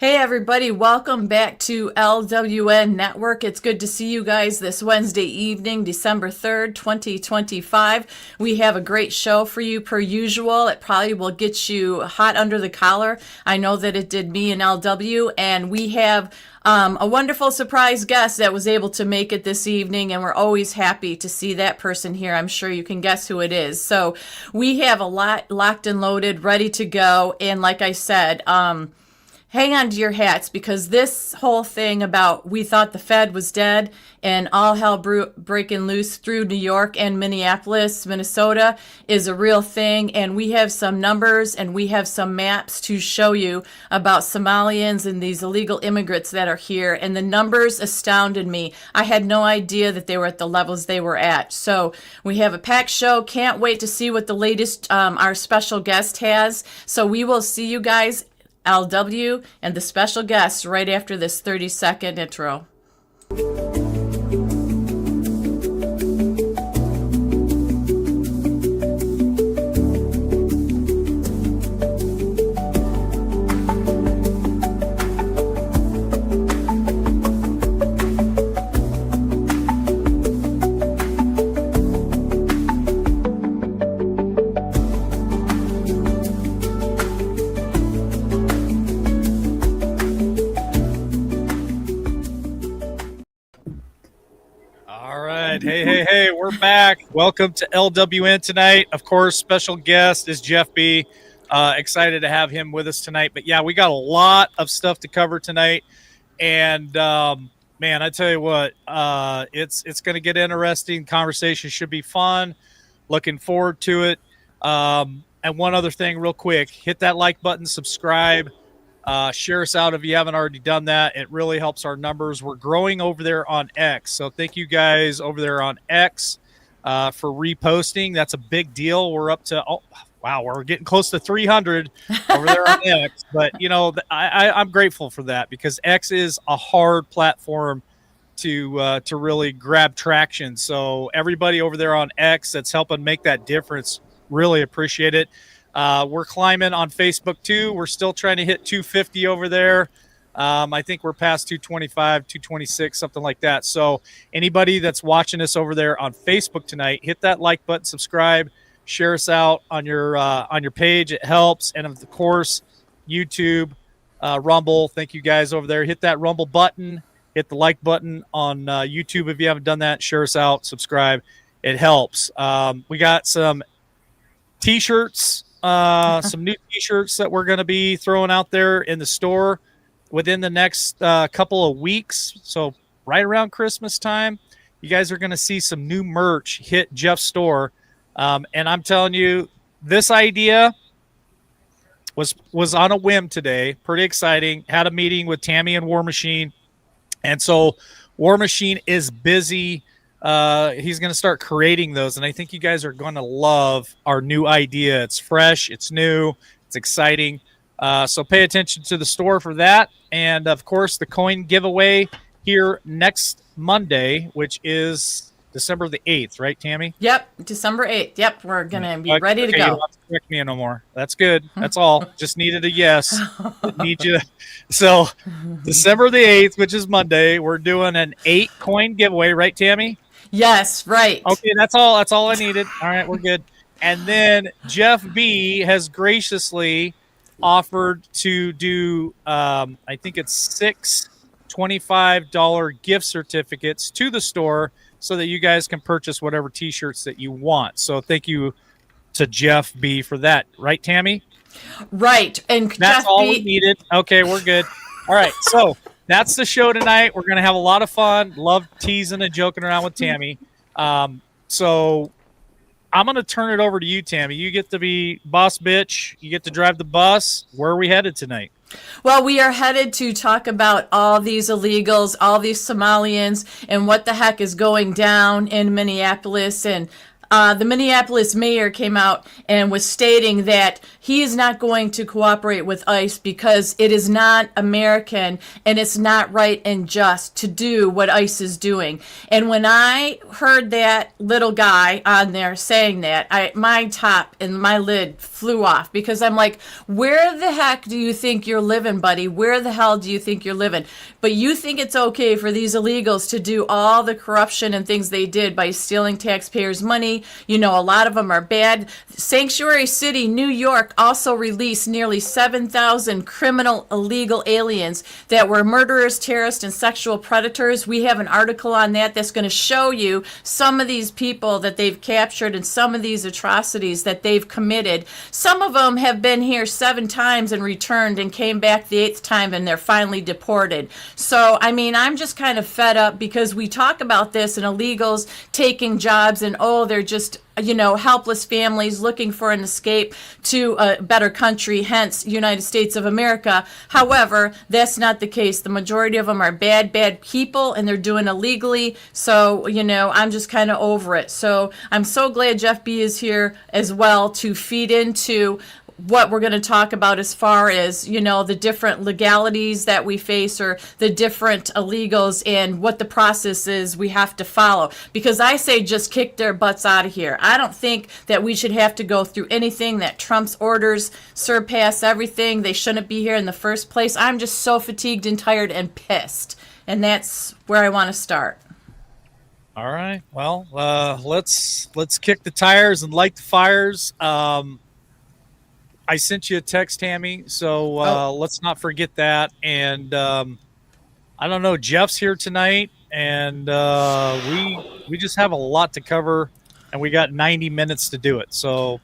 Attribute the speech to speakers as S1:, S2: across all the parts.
S1: Hey everybody, welcome back to LWN Network. It's good to see you guys this Wednesday evening, December 3rd, 2025. We have a great show for you per usual. It probably will get you hot under the collar. I know that it did me in LW, and we have a wonderful surprise guest that was able to make it this evening, and we're always happy to see that person here. I'm sure you can guess who it is. So we have a lot locked and loaded, ready to go, and like I said, hang on to your hats because this whole thing about we thought the Fed was dead and all hell breaking loose through New York and Minneapolis, Minnesota is a real thing. And we have some numbers and we have some maps to show you about Somalians and these illegal immigrants that are here. And the numbers astounded me. I had no idea that they were at the levels they were at. So we have a packed show. Can't wait to see what the latest our special guest has. So we will see you guys LW and the special guests right after this 30-second intro.
S2: Hey, we're back. Welcome to LWN tonight. Of course, special guest is Jeff B. Excited to have him with us tonight. But yeah, we got a lot of stuff to cover tonight. And man, I tell you what, it's going to get interesting. Conversation should be fun. Looking forward to it. And one other thing real quick, hit that like button, subscribe. Share us out if you haven't already done that. It really helps our numbers. We're growing over there on X. So thank you guys over there on X for reposting. That's a big deal. We're up to, we're getting close to 300 over there on X. But, you know, I'm grateful for that because X is a hard platform to really grab traction. So everybody over there on X that's helping make that difference, really appreciate it. We're climbing on Facebook too. We're still trying to hit 250 over there. I think we're past 225, 226, something like that. So anybody that's watching us over there on Facebook tonight, hit that like button, subscribe, share us out on your page. It helps. And of course, YouTube, Rumble. Thank you guys over there. Hit that Rumble button, hit the like button on YouTube. If you haven't done that, share us out, subscribe. It helps. We got some T-shirts. Some new T-shirts that we're going to be throwing out there in the store within the next couple of weeks. So right around Christmas time, you guys are going to see some new merch hit Jeff's store. And I'm telling you, this idea was on a whim today. Pretty exciting. Had a meeting with Tammy and War Machine. And so War Machine is busy. He's going to start creating those, and I think you guys are going to love our new idea. It's fresh, it's new, it's exciting. So pay attention to the store for that. And of course, the coin giveaway here next Monday, which is December the 8th, right, Tammy?
S1: Yep, December 8th. Yep, we're going to be ready to go.
S2: You don't have to correct me no more. That's good. That's all. Just needed a yes. Need you. So December the 8th, which is Monday, we're doing an 8 coin giveaway, right, Tammy?
S1: Yes, right.
S2: Okay, that's all. That's all I needed. All right, we're good. And then Jeff B has graciously offered to do, I think it's 6 $25 gift certificates to the store so that you guys can purchase whatever T-shirts that you want. So thank you to Jeff B for that. Right, Tammy?
S1: Right. And
S2: that's
S1: Jeff
S2: all
S1: B-
S2: we needed. Okay, we're good. All right, so that's the show tonight. We're going to have a lot of fun. Love teasing and joking around with Tammy. So I'm going to turn it over to you, Tammy. You get to be boss bitch. You get to drive the bus. Where are we headed tonight?
S1: Well, we are headed to talk about all these illegals, all these Somalians, and what the heck is going down in Minneapolis. And the Minneapolis mayor came out and was stating that he is not going to cooperate with ICE because it is not American and it's not right and just to do what ICE is doing. And when I heard that little guy on there saying that, my top and my lid flew off, because I'm like, where the heck do you think you're living, buddy? Where the hell do you think you're living? But you think it's okay for these illegals to do all the corruption and things they did by stealing taxpayers' money. A lot of them are bad. Sanctuary City, New York also released nearly 7,000 criminal illegal aliens that were murderers, terrorists, and sexual predators. We have an article on that that's going to show you some of these people that they've captured and some of these atrocities that they've committed. Some of them have been here 7 times and returned and came back the 8th time, and they're finally deported. So, I'm just kind of fed up, because we talk about this and illegals taking jobs and, they're just, helpless families looking for an escape to a better country, hence United States of America. However, that's not the case. The majority of them are bad people, and they're doing illegally. So, I'm just kind of over it. So I'm so glad Jeff B is here as well to feed into what we're going to talk about as far as, the different legalities that we face, or the different illegals, and what the process is we have to follow. Because I say just kick their butts out of here. I don't think that we should have to go through anything, that Trump's orders surpass everything. They shouldn't be here in the first place. I'm just so fatigued and tired and pissed. And that's where I want to start.
S2: All right. Well, let's kick the tires and light the fires. I sent you a text, Tammy, so let's not forget that. And I don't know, Jeff's here tonight, and we just have a lot to cover, and we got 90 minutes to do it. So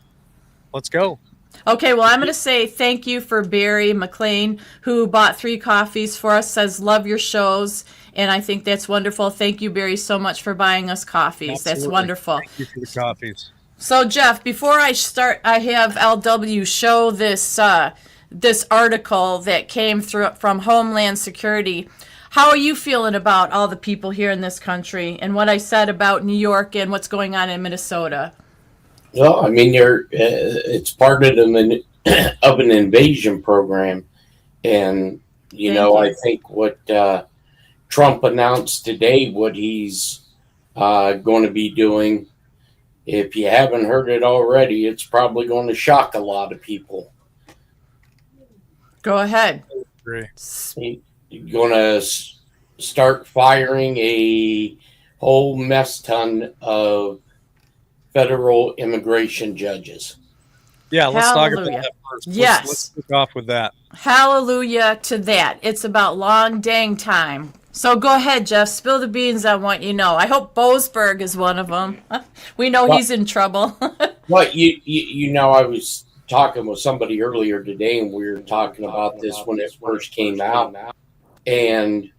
S2: let's go.
S1: Okay, well, I'm going to say thank you for Barry McLean, who bought 3 coffees for us, says, love your shows. And I think that's wonderful. Thank you, Barry, so much for buying us coffees. Absolutely. That's wonderful.
S2: Thank you for the coffees.
S1: So, Jeff, before I start, I have LW show this this article that came through from Homeland Security. How are you feeling about all the people here in this country, and what I said about New York and what's going on in Minnesota?
S3: Well, it's part of an invasion program, and I think what Trump announced today, what he's going to be doing. If you haven't heard it already, it's probably going to shock a lot of people.
S1: Go ahead.
S3: He's going to start firing a whole mess ton of federal immigration judges.
S2: Yeah, let's talk about that first.
S1: Yes.
S2: Let's kick off with that.
S1: Hallelujah to that. It's about long dang time. So go ahead, Jeff. Spill the beans on what you know. I hope Boasberg is one of them. We know he's in trouble.
S3: Well, I was talking with somebody earlier today, and we were talking about this when it first came out. And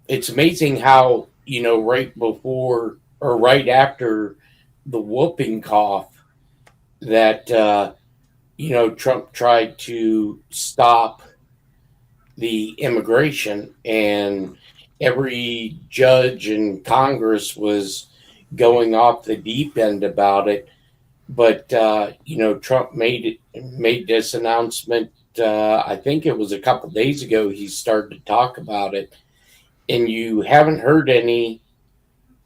S3: it's amazing how, right before or right after the whooping cough that, Trump tried to stop the immigration, and every judge in Congress was going off the deep end about it. But, Trump made this announcement. I think it was a couple days ago, he started to talk about it, and you haven't heard any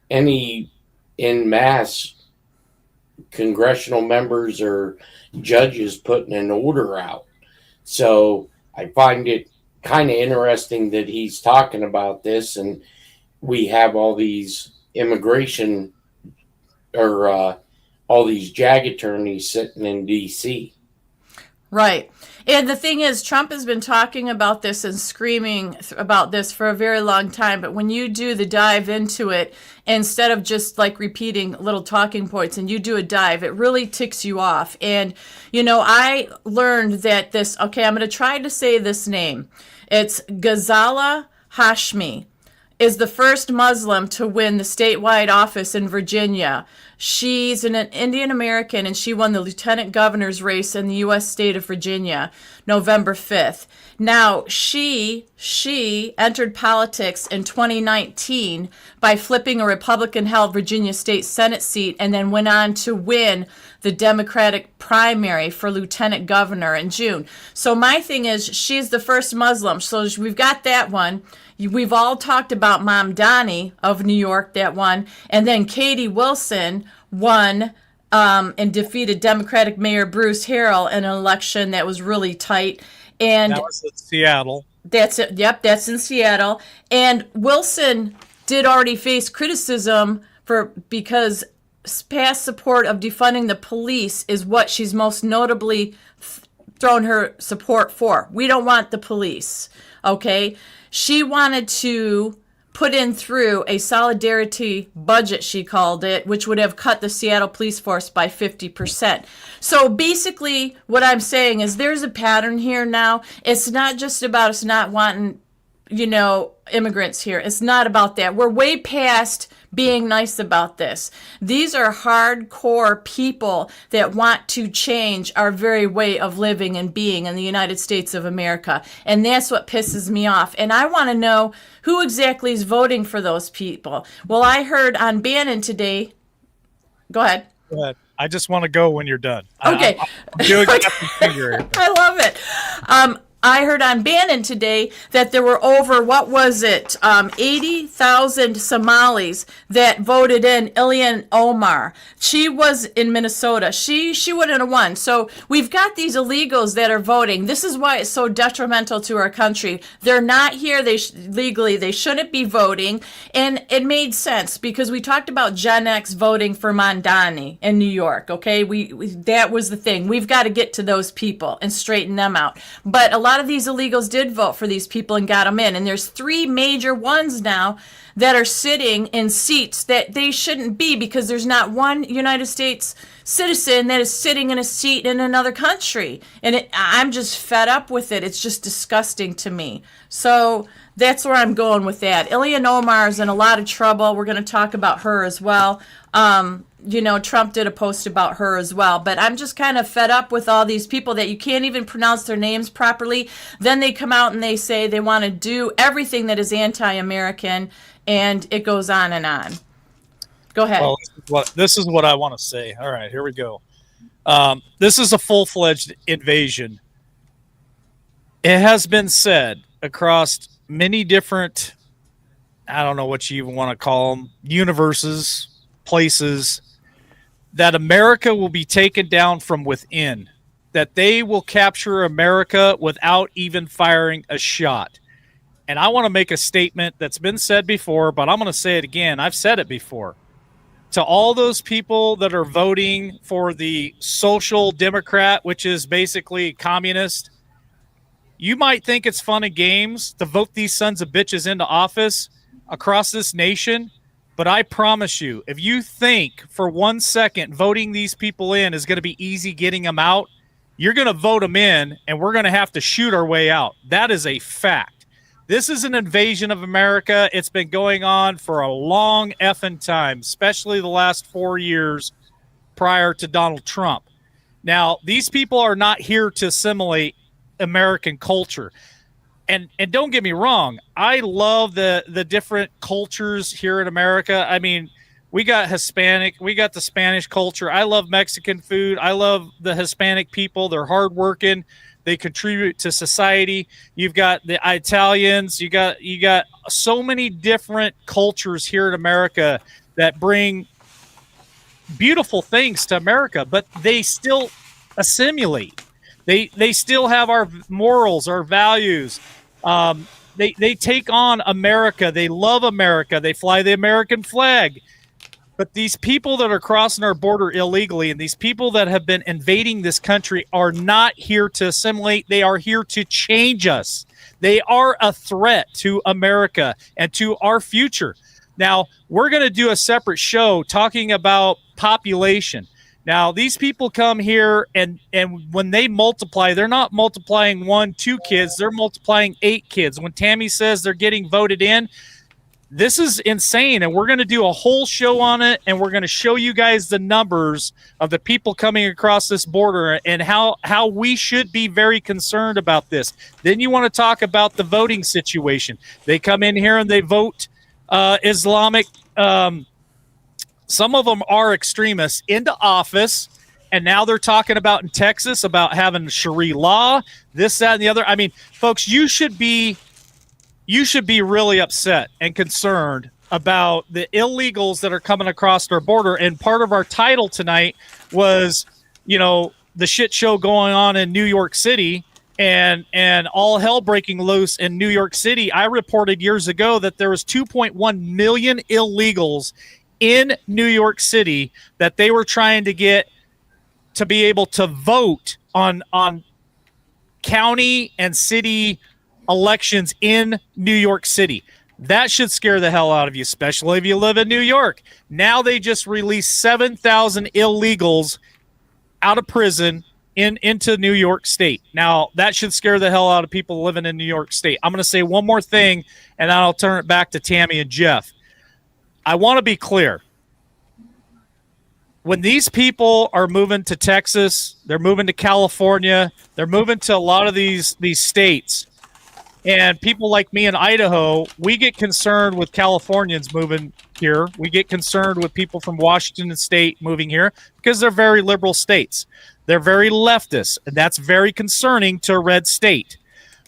S3: en masse congressional members or judges putting an order out. So I find it kind of interesting that he's talking about this, and we have all these immigration or all these JAG attorneys sitting in DC.
S1: Right. And the thing is, Trump has been talking about this and screaming about this for a very long time. But when you do the dive into it, instead of just like repeating little talking points, and you do a dive, it really ticks you off. And, I learned that I'm going to try to say this name. It's Ghazala Hashmi. is the first Muslim to win the statewide office in Virginia. She's an Indian American, and she won the lieutenant governor's race in the U.S. state of Virginia, November 5th. Now, she entered politics in 2019 by flipping a Republican-held Virginia state Senate seat, and then went on to win the Democratic primary for lieutenant governor in June. So my thing is, she's the first Muslim. So we've got that one. We've all talked about Mom Donnie of New York, that one. And then Katie Wilson won and defeated Democratic Mayor Bruce Harrell in an election that was really tight. And
S2: that was in Seattle.
S1: That's it. Yep, that's in Seattle. And Wilson did already face criticism because past support of defunding the police is what she's most notably thrown her support for. We don't want the police, okay? She wanted to put in through a solidarity budget, she called it, which would have cut the Seattle police force by 50%. So basically what I'm saying is there's a pattern here now. It's not just about us not wanting, immigrants here. It's not about that. We're way past being nice about this. These are hardcore people that want to change our very way of living and being in the United States of America. And that's what pisses me off. And I want to know who exactly is voting for those people. Well, I heard on Bannon today. Go ahead.
S2: Go ahead. I just want to go when you're done.
S1: Okay.
S2: I'm doing finger.
S1: I love it. I heard on Bannon today that there were over, 80,000 Somalis that voted in Ilhan Omar. She was in Minnesota. She wouldn't have won. So we've got these illegals that are voting. This is why it's so detrimental to our country. They're not here legally. They shouldn't be voting. And it made sense because we talked about Gen X voting for Mondani in New York, okay? That was the thing. We've got to get to those people and straighten them out. But a lot of these illegals did vote for these people and got them in. And there's 3 major ones now that are sitting in seats that they shouldn't be because there's not one United States citizen that is sitting in a seat in another country. And I'm just fed up with it. It's just disgusting to me. So that's where I'm going with that. Ilhan Omar is in a lot of trouble. We're going to talk about her as well. Trump did a post about her as well. But I'm just kind of fed up with all these people that you can't even pronounce their names properly. Then they come out and they say they want to do everything that is anti-American, and it goes on and on. Go ahead.
S2: Well, this is what I want to say. All right, here we go. This is a full-fledged invasion. It has been said across many different, I don't know what you even want to call them, universes, places, that America will be taken down from within, that they will capture America without even firing a shot. And I want to make a statement that's been said before, but I'm going to say it again. I've said it before. To all those people that are voting for the social democrat, which is basically communist, you might think it's fun and games to vote these sons of bitches into office across this nation. But I promise you, if you think for 1 second voting these people in is going to be easy getting them out, you're going to vote them in, and we're going to have to shoot our way out. That is a fact. This is an invasion of America. It's been going on for a long effing time, especially the last 4 years prior to Donald Trump. Now, these people are not here to assimilate American culture. And don't get me wrong, I love the different cultures here in America. I mean, we got Hispanic, we got the Spanish culture. I love Mexican food. I love the Hispanic people. They're hardworking. They contribute to society. You've got the Italians. You got so many different cultures here in America that bring beautiful things to America, but they still assimilate. They still have our morals, our values. They take on America. They love America. They fly the American flag. But these people that are crossing our border illegally and these people that have been invading this country are not here to assimilate. They are here to change us. They are a threat to America and to our future. Now, we're going to do a separate show talking about population. Now, these people come here and when they multiply, they're not multiplying 1, 2 kids. They're multiplying 8 kids. When Tammy says they're getting voted in, This is insane, and we're going to do a whole show on it, and we're going to show you guys the numbers of the people coming across this border and how we should be very concerned about this. Then you want to talk about the voting situation. They come in here and they vote Islamic. Some of them are extremists into office, and now they're talking about in Texas about having Sharia law, this, that, and the other. I mean, folks, you should be really upset and concerned about the illegals that are coming across our border. And part of our title tonight was, the shit show going on in New York City and all hell breaking loose in New York City. I reported years ago that there was 2.1 million illegals in New York City that they were trying to get to be able to vote on county and city elections in New York City. That should scare the hell out of you, especially if you live in New York. Now they just released 7,000 illegals out of prison into New York State. Now, that should scare the hell out of people living in New York State. I'm going to say one more thing, and then I'll turn it back to Tammy and Jeff. I want to be clear. When these people are moving to Texas, they're moving to California, they're moving to a lot of these states, and people like me in Idaho, we get concerned with Californians moving here. We get concerned with people from Washington State moving here because they're very liberal states. They're very leftist, and that's very concerning to a red state.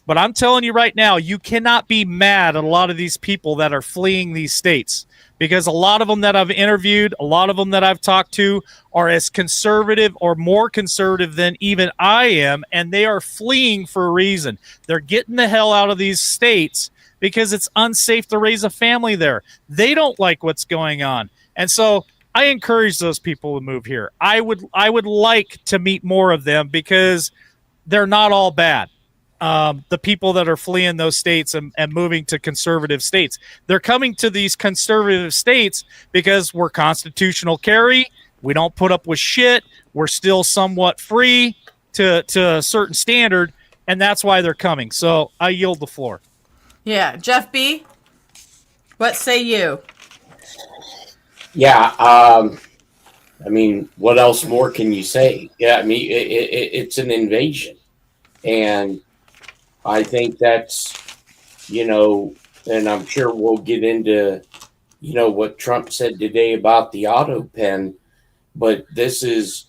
S2: But I'm telling you right now, you cannot be mad at a lot of these people that are fleeing these states, because a lot of them that I've interviewed, a lot of them that I've talked to are as conservative or more conservative than even I am, and they are fleeing for a reason. They're getting the hell out of these states because it's unsafe to raise a family there. They don't like what's going on. And so I encourage those people to move here. I would like to meet more of them because they're not all bad. The people that are fleeing those states and moving to conservative states. They're coming to these conservative states because we're constitutional carry. We don't put up with shit. We're still somewhat free to a certain standard, and that's why they're coming. So I yield the floor.
S1: Yeah. Jeff B., what say you?
S3: Yeah. I mean, what else more can you say? Yeah, I mean, it's an invasion. And I think that's, and I'm sure we'll get into, what Trump said today about the auto pen, but this is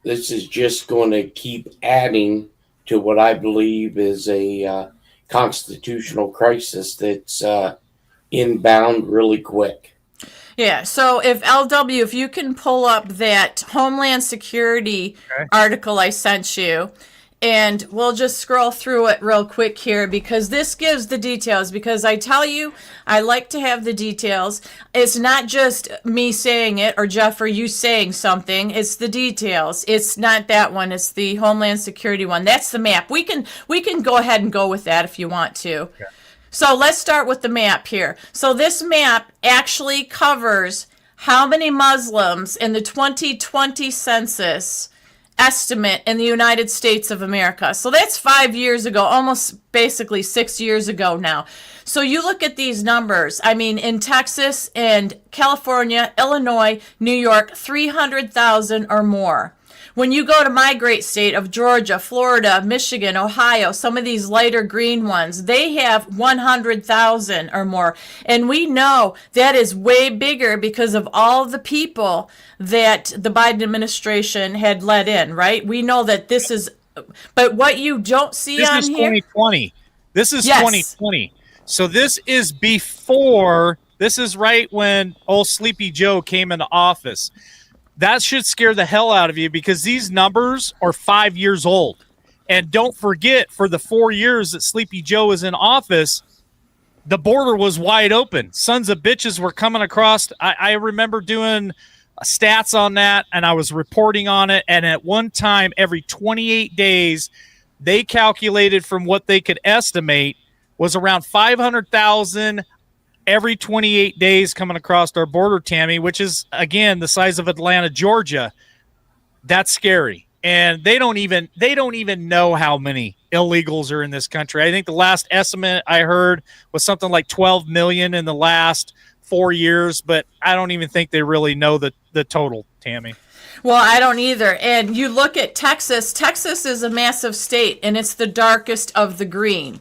S3: just going to keep adding to what I believe is a constitutional crisis that's inbound really quick.
S1: Yeah, so if LW, if you can pull up that Homeland Security article I sent you, and we'll just scroll through it real quick here because this gives the details. Because I tell you, I like to have the details. It's not just me saying it or Jeff or you saying something. It's the details. It's not that one. It's the Homeland Security one. That's the map. We can go ahead and go with that if you want to. Okay. So let's start with the map here. So this map actually covers how many Muslims in the 2020 census estimate in the United States of America. So that's 5 years ago, almost basically 6 years ago now. So you look at these numbers. I mean, in Texas and California, Illinois, New York, 300,000 or more. When you go to my great state of Georgia, Florida, Michigan, Ohio, some of these lighter green ones, they have 100,000 or more. And we know that is way bigger because of all the people that the Biden administration had let in, right? We know that this is, but what you don't see
S2: this
S1: on
S2: is
S1: here.
S2: 2020. This is
S1: Yes.
S2: 2020. So this is before, this is right when old Sleepy Joe came into office. That should scare the hell out of you because these numbers are 5 years old. And don't forget, for the 4 years that Sleepy Joe was in office, the border was wide open. Sons of bitches were coming across. I remember doing stats on that, and I was reporting on it. And at one time, every 28 days, they calculated from what they could estimate was around 500,000 every 28 days coming across our border, Tammy, which is, again, the size of Atlanta, Georgia. That's scary. and they don't even know how many illegals are in this country. I think the last estimate I heard was something like 12 million in the last 4 years, but I don't even think they really know the total, Tammy.
S1: Well, I don't either. And you look at Texas. Texas is a massive state, and it's the darkest of the green.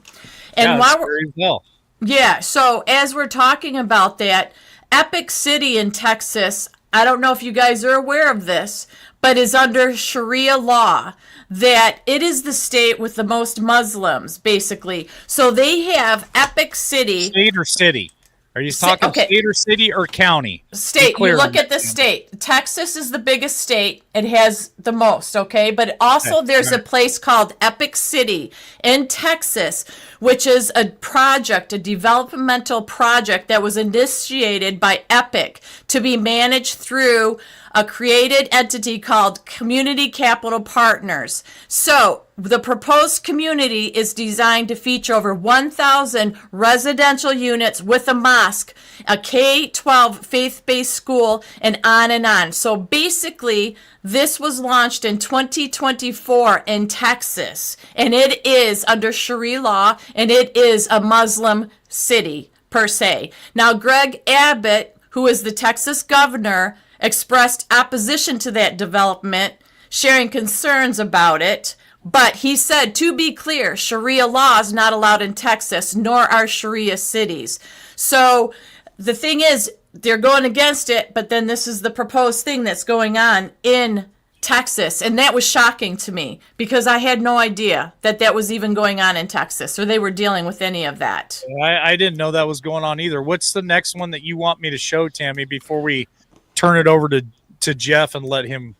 S1: And
S2: yeah, very well.
S1: Yeah, so as we're talking about that, Epic City in Texas, I don't know if you guys are aware of this, but is under Sharia law, that it is the state with the most Muslims, basically. So they have Epic City.
S2: State or city? Are you talking state or city or county?
S1: State. You look at the state. Texas is the biggest state. It has the most, okay? But also there's a place called Epic City in Texas, which is a project, a developmental project that was initiated by Epic to be managed through a created entity called Community Capital Partners. So the proposed community is designed to feature over 1,000 residential units with a mosque, a K-12 faith-based school, and on and on. So basically, this was launched in 2024 in Texas, and it is under Sharia law, and it is a Muslim city per se. Now, Greg Abbott, who is the Texas governor, expressed opposition to that development, sharing concerns about it. But he said, to be clear, Sharia law is not allowed in Texas, nor are Sharia cities. So the thing is, they're going against it, but then this is the proposed thing that's going on in Texas. And that was shocking to me because I had no idea that that was even going on in Texas or they were dealing with any of that.
S2: I didn't know that was going on either. What's the next one that you want me to show, Tammy, before we turn it over to Jeff and let him?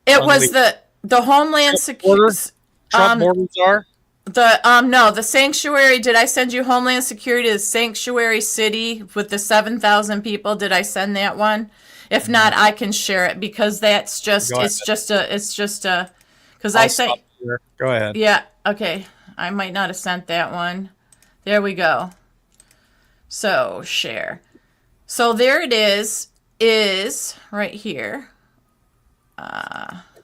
S1: It was the Homeland Security.
S2: Trump borders are?
S1: The sanctuary. Did I send you Homeland Security to the sanctuary city with the 7,000 people? Did I send that one? If not, I can share it because that's just because I sent.
S2: Go ahead.
S1: Yeah. Okay. I might not have sent that one. There we go. So share. So there it is right here.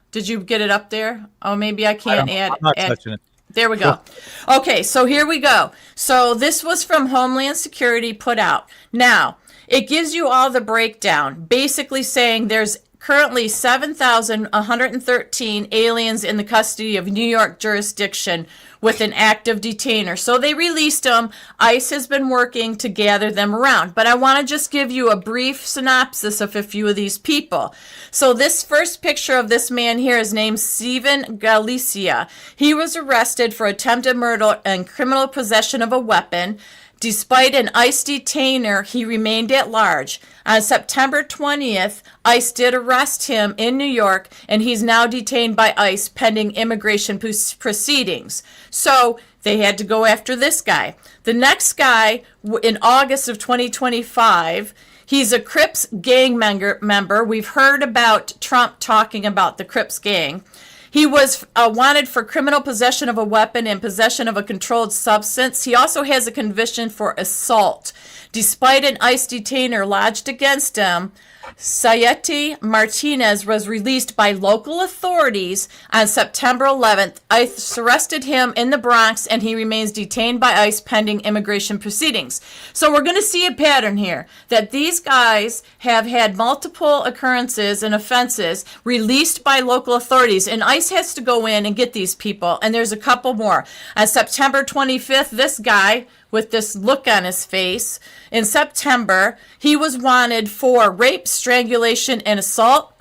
S1: Did you get it up there? Oh, maybe I can't add.
S2: I'm not touching it.
S1: There we go. Okay, so here we go. So this was from Homeland Security put out. Now, it gives you all the breakdown, basically saying there's currently 7,113 aliens in the custody of New York jurisdiction with an active detainer. So they released them. ICE has been working to gather them around. But I want to just give you a brief synopsis of a few of these people. So this first picture of this man here is named Steven Galicia. He was arrested for attempted murder and criminal possession of a weapon. Despite an ICE detainer, he remained at large. On September 20th, ICE did arrest him in New York, and he's now detained by ICE pending immigration proceedings. So they had to go after this guy. The next guy, in August of 2025, he's a Crips gang member. We've heard about Trump talking about the Crips gang. He was wanted for criminal possession of a weapon and possession of a controlled substance. He also has a conviction for assault. Despite an ICE detainer lodged against him, Sayeti Martinez was released by local authorities on September 11th. ICE arrested him in the Bronx, and he remains detained by ICE pending immigration proceedings. So we're going to see a pattern here that these guys have had multiple occurrences and offenses released by local authorities, and ICE has to go in and get these people, and there's a couple more. On September 25th, this guy with this look on his face, in September, he was wanted for rape, strangulation, and assault.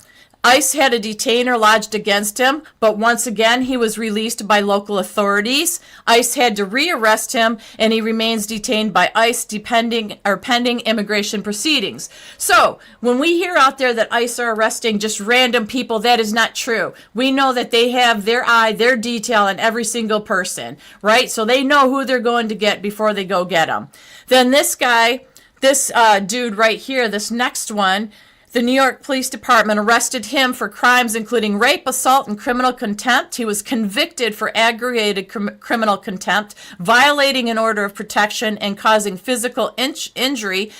S1: ICE had a detainer lodged against him, but once again, he was released by local authorities. ICE had to rearrest him, and he remains detained by ICE pending immigration proceedings. So, when we hear out there that ICE are arresting just random people, that is not true. We know that they have their eye, their detail on every single person, right? So they know who they're going to get before they go get them. Then this guy, this dude right here, this next one, the New York Police Department arrested him for crimes including rape, assault, and criminal contempt. He was convicted for aggravated criminal contempt, violating an order of protection, and causing physical injury.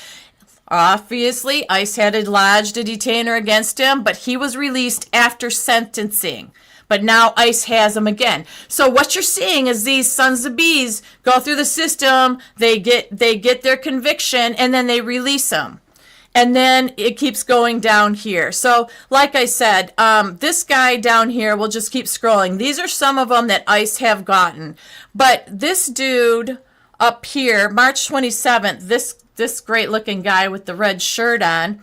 S1: Obviously, ICE had lodged a detainer against him, but he was released after sentencing. but now ICE has them again. So what you're seeing is these sons of bees go through the system, they get their conviction, and then they release them. And then it keeps going down here. So like I said, this guy down here, we'll just keep scrolling. These are some of them that ICE have gotten. But this dude up here, March 27th, this great looking guy with the red shirt on,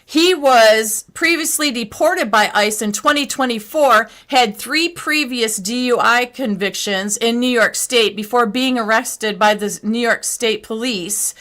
S1: he was previously deported by ICE in 2024, had 3 previous DUI convictions in New York State before being arrested by the New York State Police,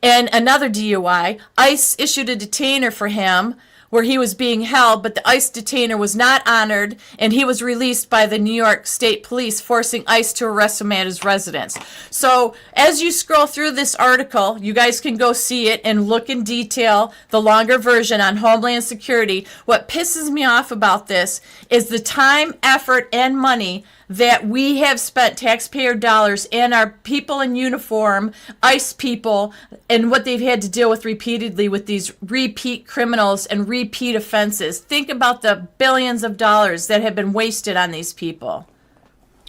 S1: and another DUI. ICE issued a detainer for him where he was being held, but the ICE detainer was not honored, and he was released by the New York State Police, forcing ICE to arrest him at his residence. So as you scroll through this article, you guys can go see it and look in detail, the longer version on Homeland Security. What pisses me off about this is the time, effort, and money that we have spent, taxpayer dollars, and our people in uniform, ICE people, and what they've had to deal with repeatedly with these repeat criminals and repeat offenses. Think about the billions of dollars that have been wasted on these people.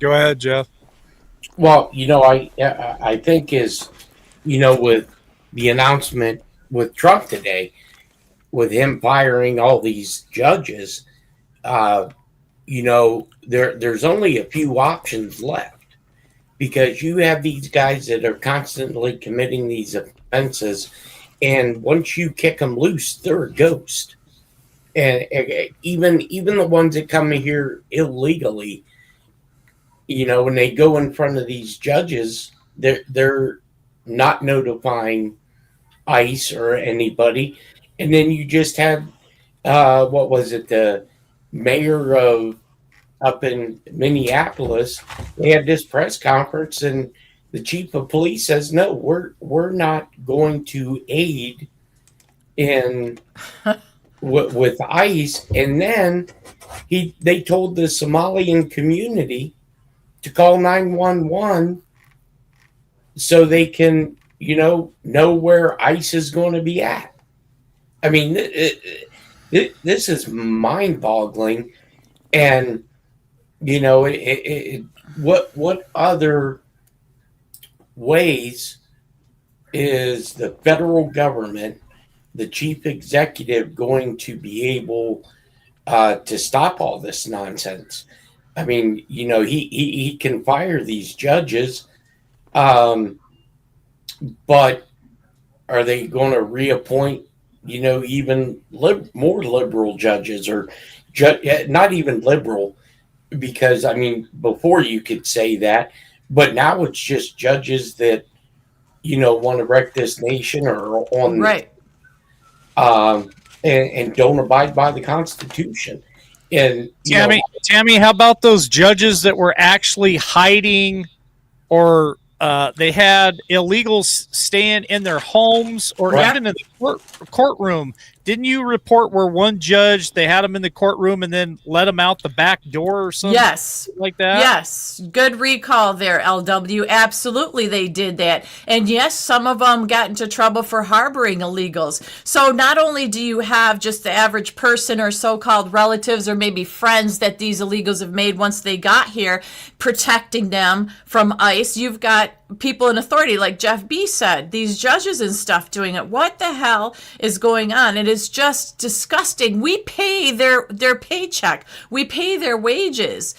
S2: Go ahead, Jeff.
S3: Well, I think with the announcement with Trump today, with him firing all these judges, there's only a few options left, because you have these guys that are constantly committing these offenses, and once you kick them loose, they're a ghost. And even the ones that come here illegally, when they go in front of these judges, they're not notifying ICE or anybody, and then you just have the mayor of up in Minneapolis. They had this press conference, and the chief of police says, "No, we're not going to aid in with ICE." And then they told the Somalian community to call 911 so they can know where ICE is going to be at. I mean, this is mind-boggling. And what other ways is the federal government, the chief executive, going to be able to stop all this nonsense? I mean, he can fire these judges, but are they going to reappoint even more liberal judges, or not even liberal? Because before you could say that, but now it's just judges that want to wreck this nation, or on
S1: right,
S3: and don't abide by the Constitution. And
S2: Tammy, how about those judges that were actually hiding, or they had illegals staying in their homes, or even in the courtroom? Didn't you report where one judge, they had him in the courtroom and then let him out the back door or something?
S1: Yes.
S2: Like that?
S1: Yes. Good recall there, LW. Absolutely, they did that. And yes, some of them got into trouble for harboring illegals. So not only do you have just the average person or so-called relatives or maybe friends that these illegals have made once they got here protecting them from ICE, you've got people in authority, like Jeff B said, these judges and stuff doing it. What the hell is going on? It is just disgusting. We pay their paycheck. We pay their wages.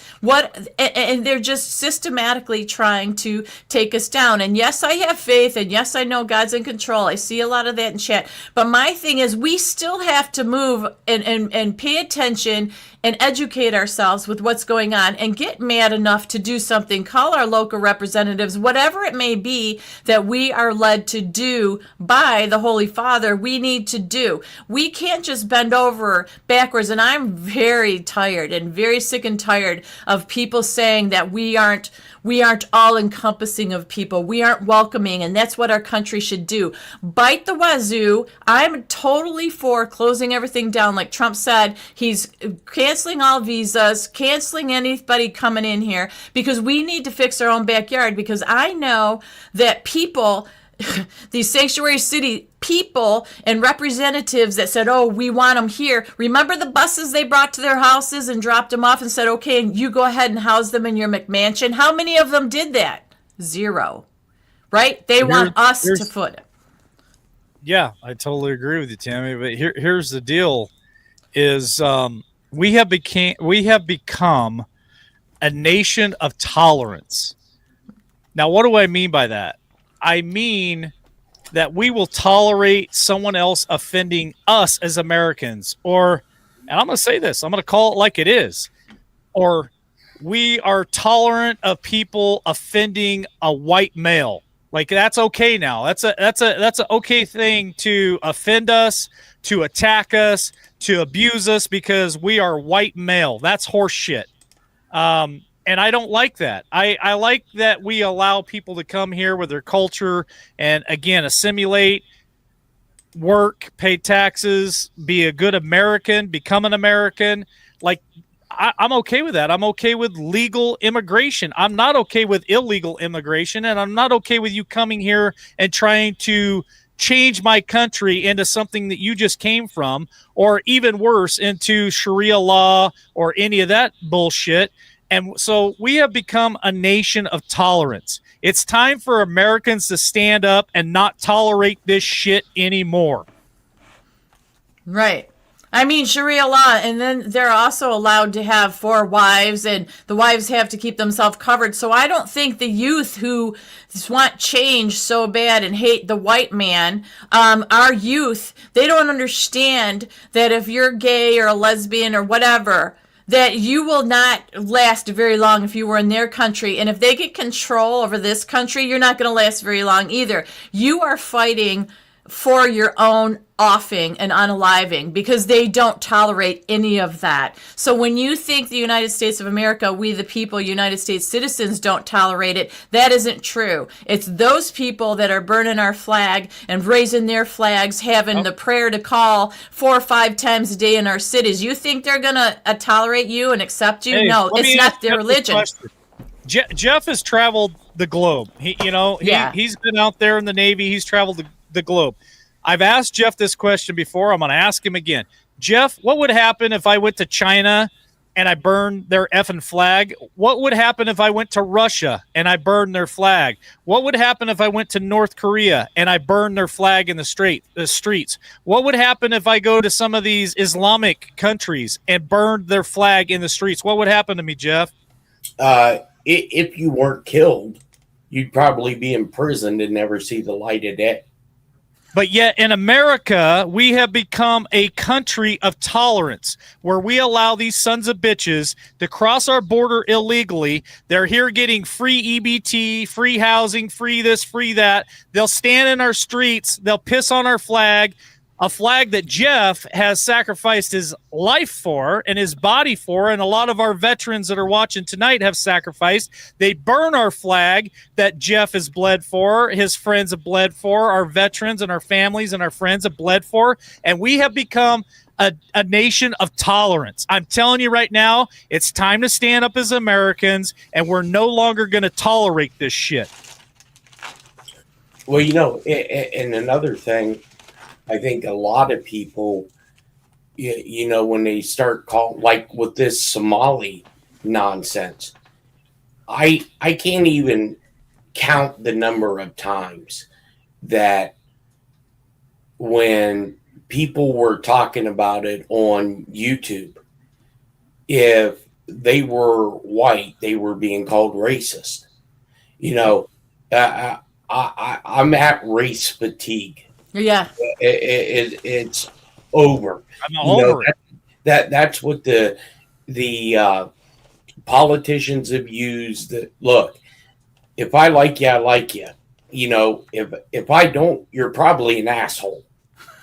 S1: And they're just systematically trying to take us down. And yes, I have faith, and yes, I know God's in control. I see a lot of that in chat. But my thing is, we still have to move and pay attention and educate ourselves with what's going on, and get mad enough to do something. Call our local representatives, whatever it may be that we are led to do by the Holy Father, we need to do. We can't just bend over backwards. And I'm very tired and very sick and tired of people saying that we aren't all encompassing of people. We aren't welcoming, and that's what our country should do. Bite the wazoo. I'm totally for closing everything down. Like Trump said, he's canceling all visas, canceling anybody coming in here, because we need to fix our own backyard. Because I know that people these sanctuary city people and representatives that said, oh, we want them here. Remember the buses they brought to their houses and dropped them off and said, okay, and you go ahead and house them in your McMansion? How many of them did that? Zero. Right? They want us to foot it.
S2: Yeah, I totally agree with you, Tammy. But here's the deal: is we have become a nation of tolerance. Now, what do I mean by that? I mean that we will tolerate someone else offending us as Americans, and I'm going to say this: I'm going to call it like it is, or we are tolerant of people offending a white male. Like, that's okay now. That's an okay thing to offend us, to attack us, to abuse us because we are white male. That's horse shit. And I don't like that. I like that we allow people to come here with their culture and, again, assimilate, work, pay taxes, be a good American, become an American. Like, I'm okay with that. I'm okay with legal immigration. I'm not okay with illegal immigration, and I'm not okay with you coming here and trying to change my country into something that you just came from, or even worse, into Sharia law or any of that bullshit. And so we have become a nation of tolerance. It's time for Americans to stand up and not tolerate this shit anymore.
S1: Right. I mean, Sharia law, and then they're also allowed to have 4 wives, and the wives have to keep themselves covered. So I don't think the youth who want change so bad and hate the white man, our youth, they don't understand that if you're gay or a lesbian or whatever, that you will not last very long if you were in their country. And if they get control over this country, you're not going to last very long either. You are fighting for your own offing and unaliving because they don't tolerate any of that. So when you think the United States of America, we the people, United States citizens, don't tolerate it, that isn't true. It's those people that are burning our flag and raising their flags, having the prayer to call 4 or 5 times a day in our cities. You think they're going to tolerate you and accept you?
S2: Hey,
S1: no, it's not their religion.
S2: Jeff has traveled the globe. He's been out there in the Navy. He's traveled the globe. I've asked Jeff this question before. I'm going to ask him again. Jeff, what would happen if I went to China and I burned their effing flag? What would happen if I went to Russia and I burned their flag? What would happen if I went to North Korea and I burned their flag in the streets? What would happen if I go to some of these Islamic countries and burned their flag in the streets? What would happen to me, Jeff?
S3: If you weren't killed, you'd probably be imprisoned and never see the light of day.
S2: But yet in America, we have become a country of tolerance where we allow these sons of bitches to cross our border illegally. They're here getting free EBT, free housing, free this, free that. They'll stand in our streets. They'll piss on our flag, a flag that Jeff has sacrificed his life for and his body for, and a lot of our veterans that are watching tonight have sacrificed. They burn our flag that Jeff has bled for, his friends have bled for, our veterans and our families and our friends have bled for, and we have become a nation of tolerance. I'm telling you right now, it's time to stand up as Americans, and we're no longer going to tolerate this shit.
S3: Well, and another thing, I think a lot of people, when they start calling, like with this Somali nonsense, I can't even count the number of times that when people were talking about it on YouTube, if they were white, they were being called racist. I'm at race fatigue.
S1: Yeah,
S3: it's over.
S2: I'm over it.
S3: That's what the politicians have used. Look, if I like you, I like you. If I don't, you're probably an asshole,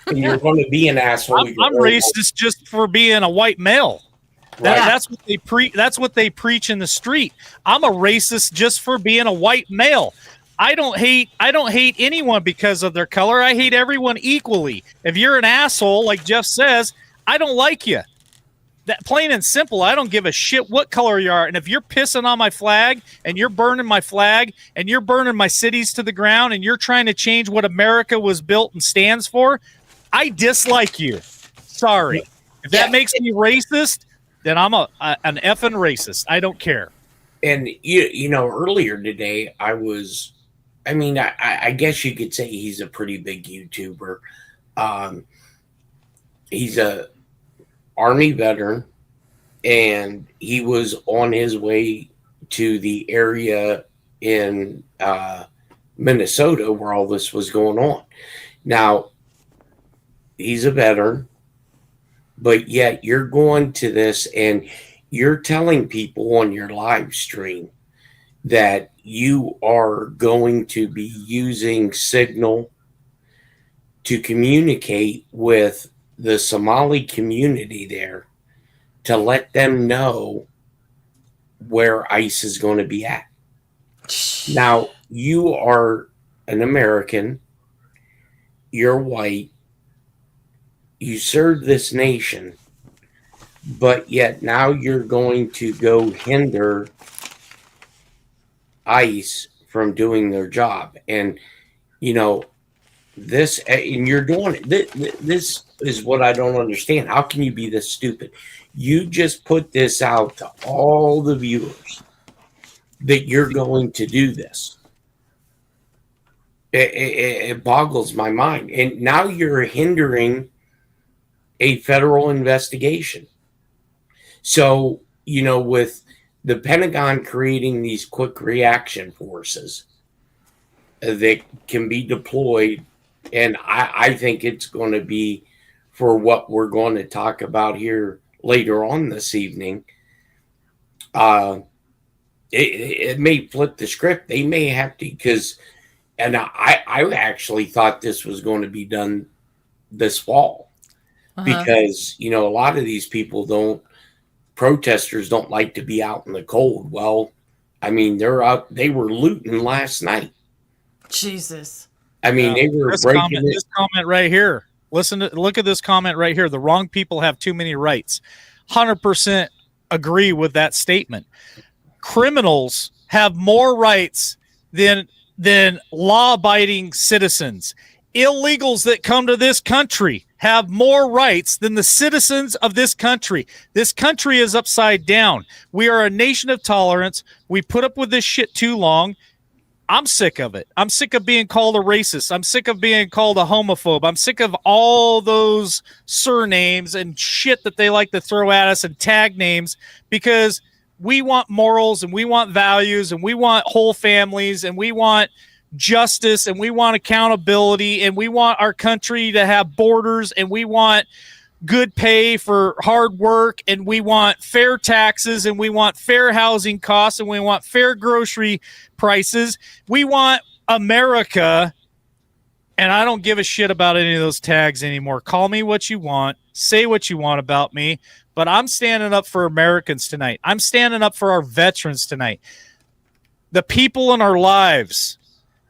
S3: and you're going to be an asshole.
S2: I'm racist just for being a white male. That's what they That's what they preach in the street. I'm a racist just for being a white male. I don't hate anyone because of their color. I hate everyone equally. If you're an asshole, like Jeff says, I don't like you. That plain and simple. I don't give a shit what color you are. And if you're pissing on my flag and you're burning my flag and you're burning my cities to the ground and you're trying to change what America was built and stands for, I dislike you. Sorry. If that makes me racist, then I'm an effing racist. I don't care.
S3: And you know, earlier today, I guess you could say he's a pretty big YouTuber. He's a Army veteran, and he was on his way to the area in Minnesota where all this was going on. Now, he's a veteran, but yet you're going to this and you're telling people on your live stream that you are going to be using Signal to communicate with the Somali community there to let them know where ICE is going to be at. Now, you are an American, you're white, you served this nation, but yet now you're going to go hinder ICE from doing their job. And, you know, this, and you're doing it. This is what I don't understand. How can you be this stupid? You just put this out to all the viewers that you're going to do this. It boggles my mind. And now you're hindering a federal investigation. So, you know, with the Pentagon creating these quick reaction forces that can be deployed, and I think it's going to be for what we're going to talk about here later on this evening. It may flip the script. They may have to, because, and I actually thought this was going to be done this fall, because, you know, a lot of these protesters don't like to be out in the cold. Well, I mean, they were looting last night.
S1: Jesus.
S3: I mean, they were breaking
S2: this comment right here. Look at this comment right here. The wrong people have too many rights. 100% agree with that statement. Criminals have more rights than law-abiding citizens. Illegals that come to this country have more rights than the citizens of this country. This country is upside down. We are a nation of tolerance. We put up with this shit too long. I'm sick of it. I'm sick of being called a racist. I'm sick of being called a homophobe. I'm sick of all those surnames and shit that they like to throw at us and tag names, because we want morals and we want values and we want whole families and we want justice and we want accountability and we want our country to have borders and we want good pay for hard work and we want fair taxes and we want fair housing costs and we want fair grocery prices. We want America, and I don't give a shit about any of those tags anymore. Call me what you want, say what you want about me, but I'm standing up for Americans tonight. I'm standing up for our veterans tonight. The people in our lives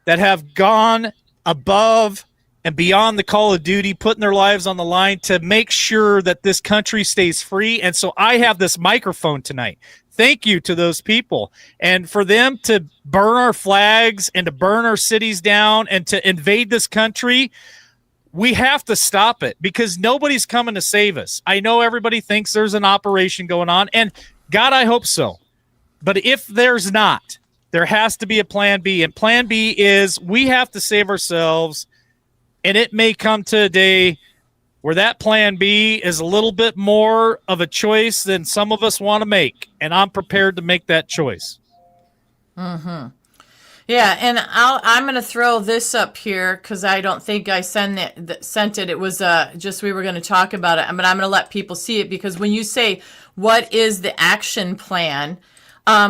S2: that have gone above and beyond the call of duty, putting their lives on the line to make sure that this country stays free. And so I have this microphone tonight. Thank you to those people. And for them to burn our flags and to burn our cities down and to invade this country, we have to stop it, because nobody's coming to save us. I know everybody thinks there's an operation going on, and God, I hope so. But if there's not, there has to be a plan B. And plan B is we have to save ourselves. And it may come to a day where that plan B is a little bit more of a choice than some of us want to make. And I'm prepared to make that choice.
S1: Mm-hmm. Yeah, and I'm going to throw this up here because I don't think I sent it. It was just we were going to talk about it, but I'm going to let people see it, because when you say what is the action plan,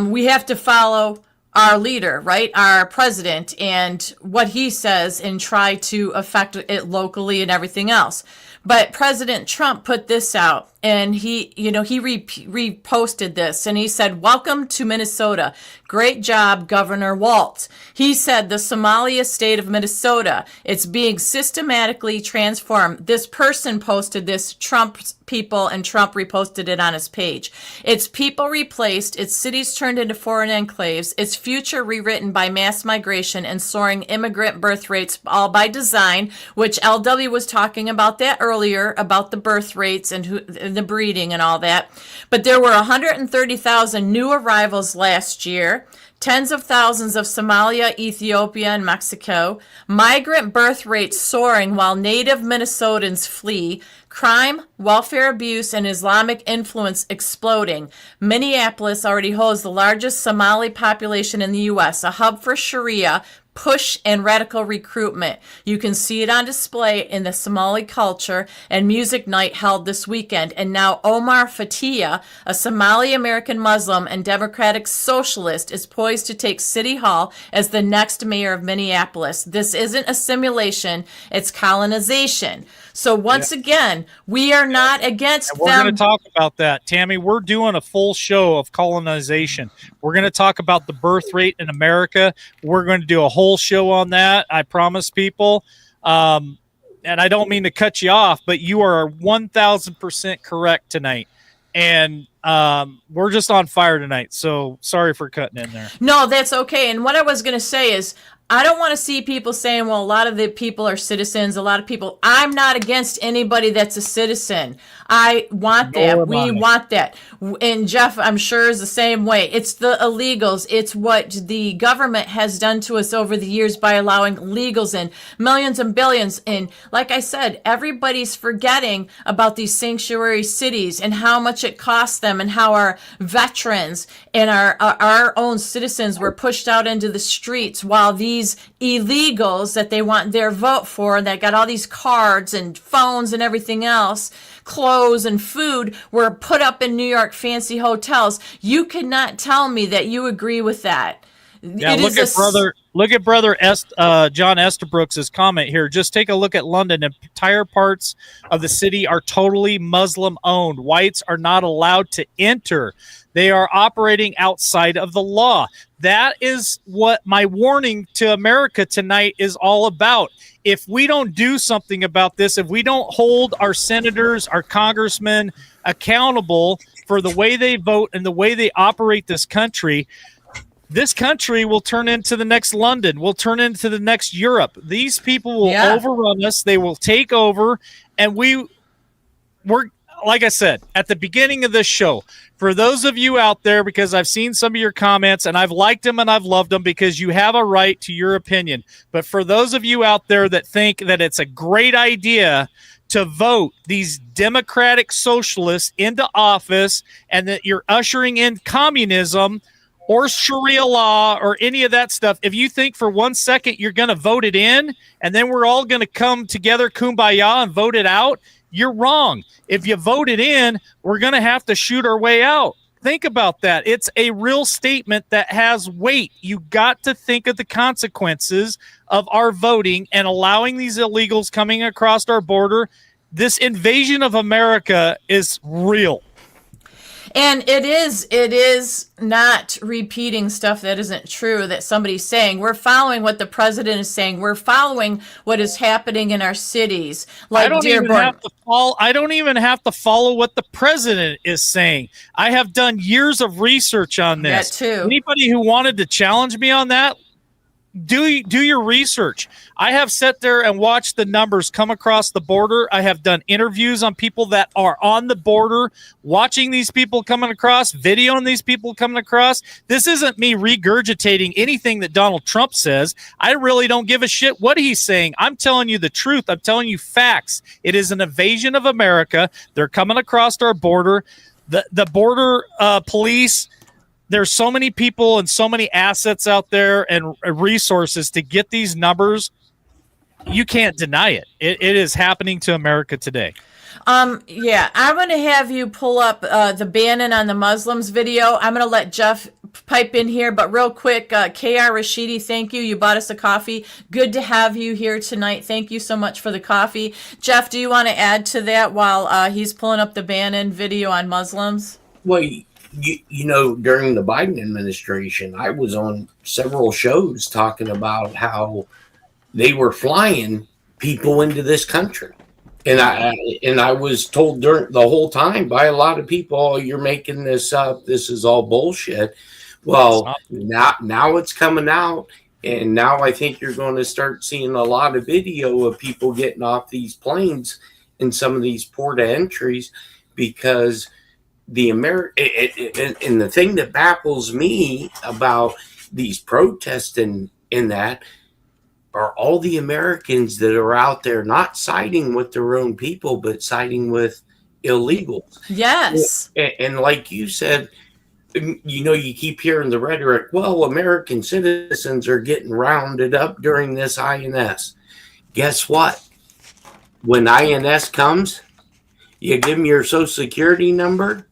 S1: we have to follow our leader, right? Our president, and what he says, and try to affect it locally and everything else. But President Trump put this out, and he reposted this, and he said, "Welcome to Minnesota. Great job, Governor Waltz." He said, "The Somalia state of Minnesota, it's being systematically transformed." This person posted this, Trump's people, and Trump reposted it on his page. "Its people replaced, its cities turned into foreign enclaves, its future rewritten by mass migration and soaring immigrant birth rates, all by design," which LW was talking about that earlier, about the birth rates and the breeding and all that. But there were 130,000 new arrivals last year. Tens of thousands of Somalia, Ethiopia, and Mexico. Migrant birth rates soaring while native Minnesotans flee. Crime, welfare abuse, and Islamic influence exploding. Minneapolis already holds the largest Somali population in the U.S., a hub for Sharia, push, and radical recruitment. You can see it on display in the Somali culture and music night held this weekend. And now Omar Fatia, a Somali American Muslim and Democratic Socialist, is poised to take City Hall as the next mayor of Minneapolis. This isn't a simulation, it's colonization. So once again, we are not against
S2: and we're
S1: them.
S2: going to talk about that, Tammy. We're doing a full show of colonization. We're going to talk about the birth rate in America. We're going to do a whole show on that. I promise people. And I don't mean to cut you off, but you are 1,000% correct tonight. And we're just on fire tonight. So sorry for cutting in there.
S1: No, that's okay. And what I was going to say is, I don't want to see people saying, well, a lot of the people are citizens. A lot of people, I'm not against anybody that's a citizen. I want that. We want that. And Jeff, I'm sure, is the same way. It's the illegals. It's what the government has done to us over the years by allowing illegals in, millions and billions. And like I said, everybody's forgetting about these sanctuary cities and how much it costs them, and how our veterans and our own citizens were pushed out into the streets while these illegals that they want their vote for, that got all these cards and phones and everything else, clothes and food, were put up in New York fancy hotels. You cannot tell me that you agree with that.
S2: Yeah, look at brother John Estabrook's comment here. Just take a look at London. Entire parts of the city are totally Muslim owned. Whites are not allowed to enter. They are operating outside of the law. That is what my warning to America tonight is all about. If we don't do something about this, if we don't hold our senators, our congressmen accountable for the way they vote and the way they operate this country will turn into the next London, will turn into the next Europe. These people will overrun us. They will take over. And we're, like I said, at the beginning of this show, for those of you out there, because I've seen some of your comments and I've liked them and I've loved them because you have a right to your opinion. But for those of you out there that think that it's a great idea to vote these democratic socialists into office and that you're ushering in communism or Sharia law or any of that stuff, if you think for 1 second you're going to vote it in and then we're all going to come together kumbaya and vote it out, you're wrong. If you vote it in, we're going to have to shoot our way out. Think about that. It's a real statement that has weight. You got to think of the consequences of our voting and allowing these illegals coming across our border. This invasion of America is real.
S1: And it is not repeating stuff that isn't true that somebody's saying. We're following what the president is saying. We're following what is happening in our cities. Like
S2: I don't even have to follow what the president is saying. I have done years of research on this.
S1: That too.
S2: Anybody who wanted to challenge me on that, do your research. I have sat there and watched the numbers come across the border. I have done interviews on people that are on the border, watching these people coming across, videoing these people coming across. This isn't me regurgitating anything that Donald Trump says. I really don't give a shit what he's saying. I'm telling you the truth. I'm telling you facts. It is an invasion of America. They're coming across our border. The border police. There's so many people and so many assets out there and resources to get these numbers. You can't deny it. It is happening to America today.
S1: Yeah, I'm going to have you pull up the Bannon on the Muslims video. I'm going to let Jeff pipe in here, but real quick, KR Rashidi, thank you. You bought us a coffee. Good to have you here tonight. Thank you so much for the coffee. Jeff, do you want to add to that while he's pulling up the Bannon video on Muslims?
S3: Well, during the Biden administration, I was on several shows talking about how they were flying people into this country. And I was told during the whole time by a lot of people, "Oh, you're making this up. This is all bullshit." Well, now it's coming out, and now I think you're going to start seeing a lot of video of people getting off these planes in some of these port of entries, because and the thing that baffles me about these protests and in that are all the Americans that are out there not siding with their own people, but siding with illegals.
S1: Yes.
S3: And like you said, you keep hearing the rhetoric, well, American citizens are getting rounded up during this INS. Guess what? When INS comes, you give them your social security number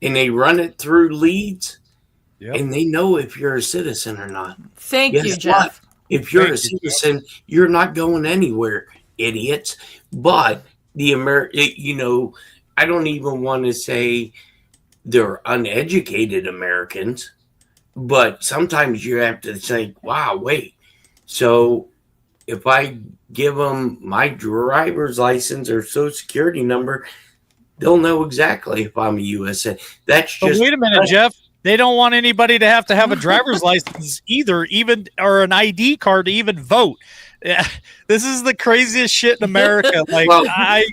S3: and they run it through leads, and they know if you're a citizen or not.
S1: Thank you, Jeff.
S3: What? If you're a citizen, you're not going anywhere, idiots. But I don't even want to say they're uneducated Americans, but sometimes you have to think, wow, wait. So if I give them my driver's license or social security number, they'll know exactly if I'm a U.S. citizen. That's just.
S2: But wait a minute, Jeff. They don't want anybody to have a driver's license either, or an ID card to even vote. Yeah, this is the craziest shit in America. Like, sometimes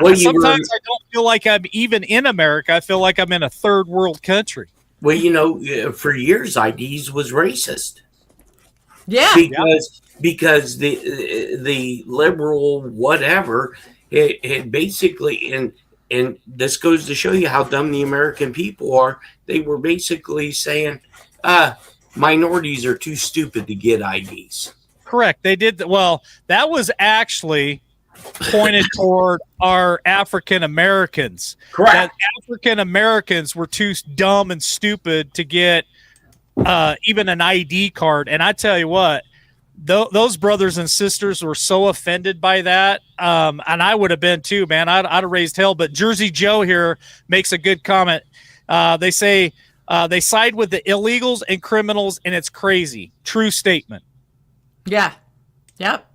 S2: I don't feel like I'm even in America. I feel like I'm in a third world country.
S3: Well, for years, IDs was racist.
S1: Yeah,
S3: because the liberal whatever it basically and this goes to show you how dumb the American people are. They were basically saying, minorities are too stupid to get IDs.
S2: Correct. They did. Well, that was actually pointed toward our African Americans.
S3: Correct.
S2: That African Americans were too dumb and stupid to get even an ID card. And I tell you what, those brothers and sisters were so offended by that. And I would have been too, man. I'd have raised hell. But Jersey Joe here makes a good comment. They say they side with the illegals and criminals, and it's crazy. True statement.
S1: Yeah. Yep.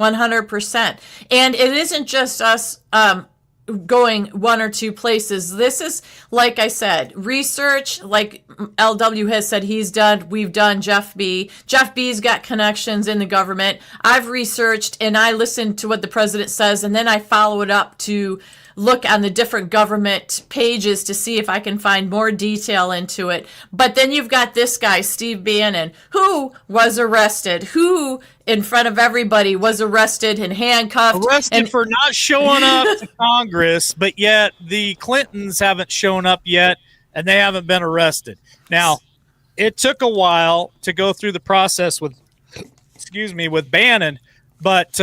S1: 100%. And it isn't just us going one or two places. This is, like I said, research, like LW has said he's done, we've done. Jeff B's got connections in the government. I've researched and I listen to what the president says, and then I follow it up to look on the different government pages to see if I can find more detail into it. But then you've got this guy, Steve Bannon, who was arrested, who in front of everybody was arrested and handcuffed.
S2: Arrested for not showing up to Congress, but yet the Clintons haven't shown up yet, and they haven't been arrested. Now, it took a while to go through the process with Bannon, but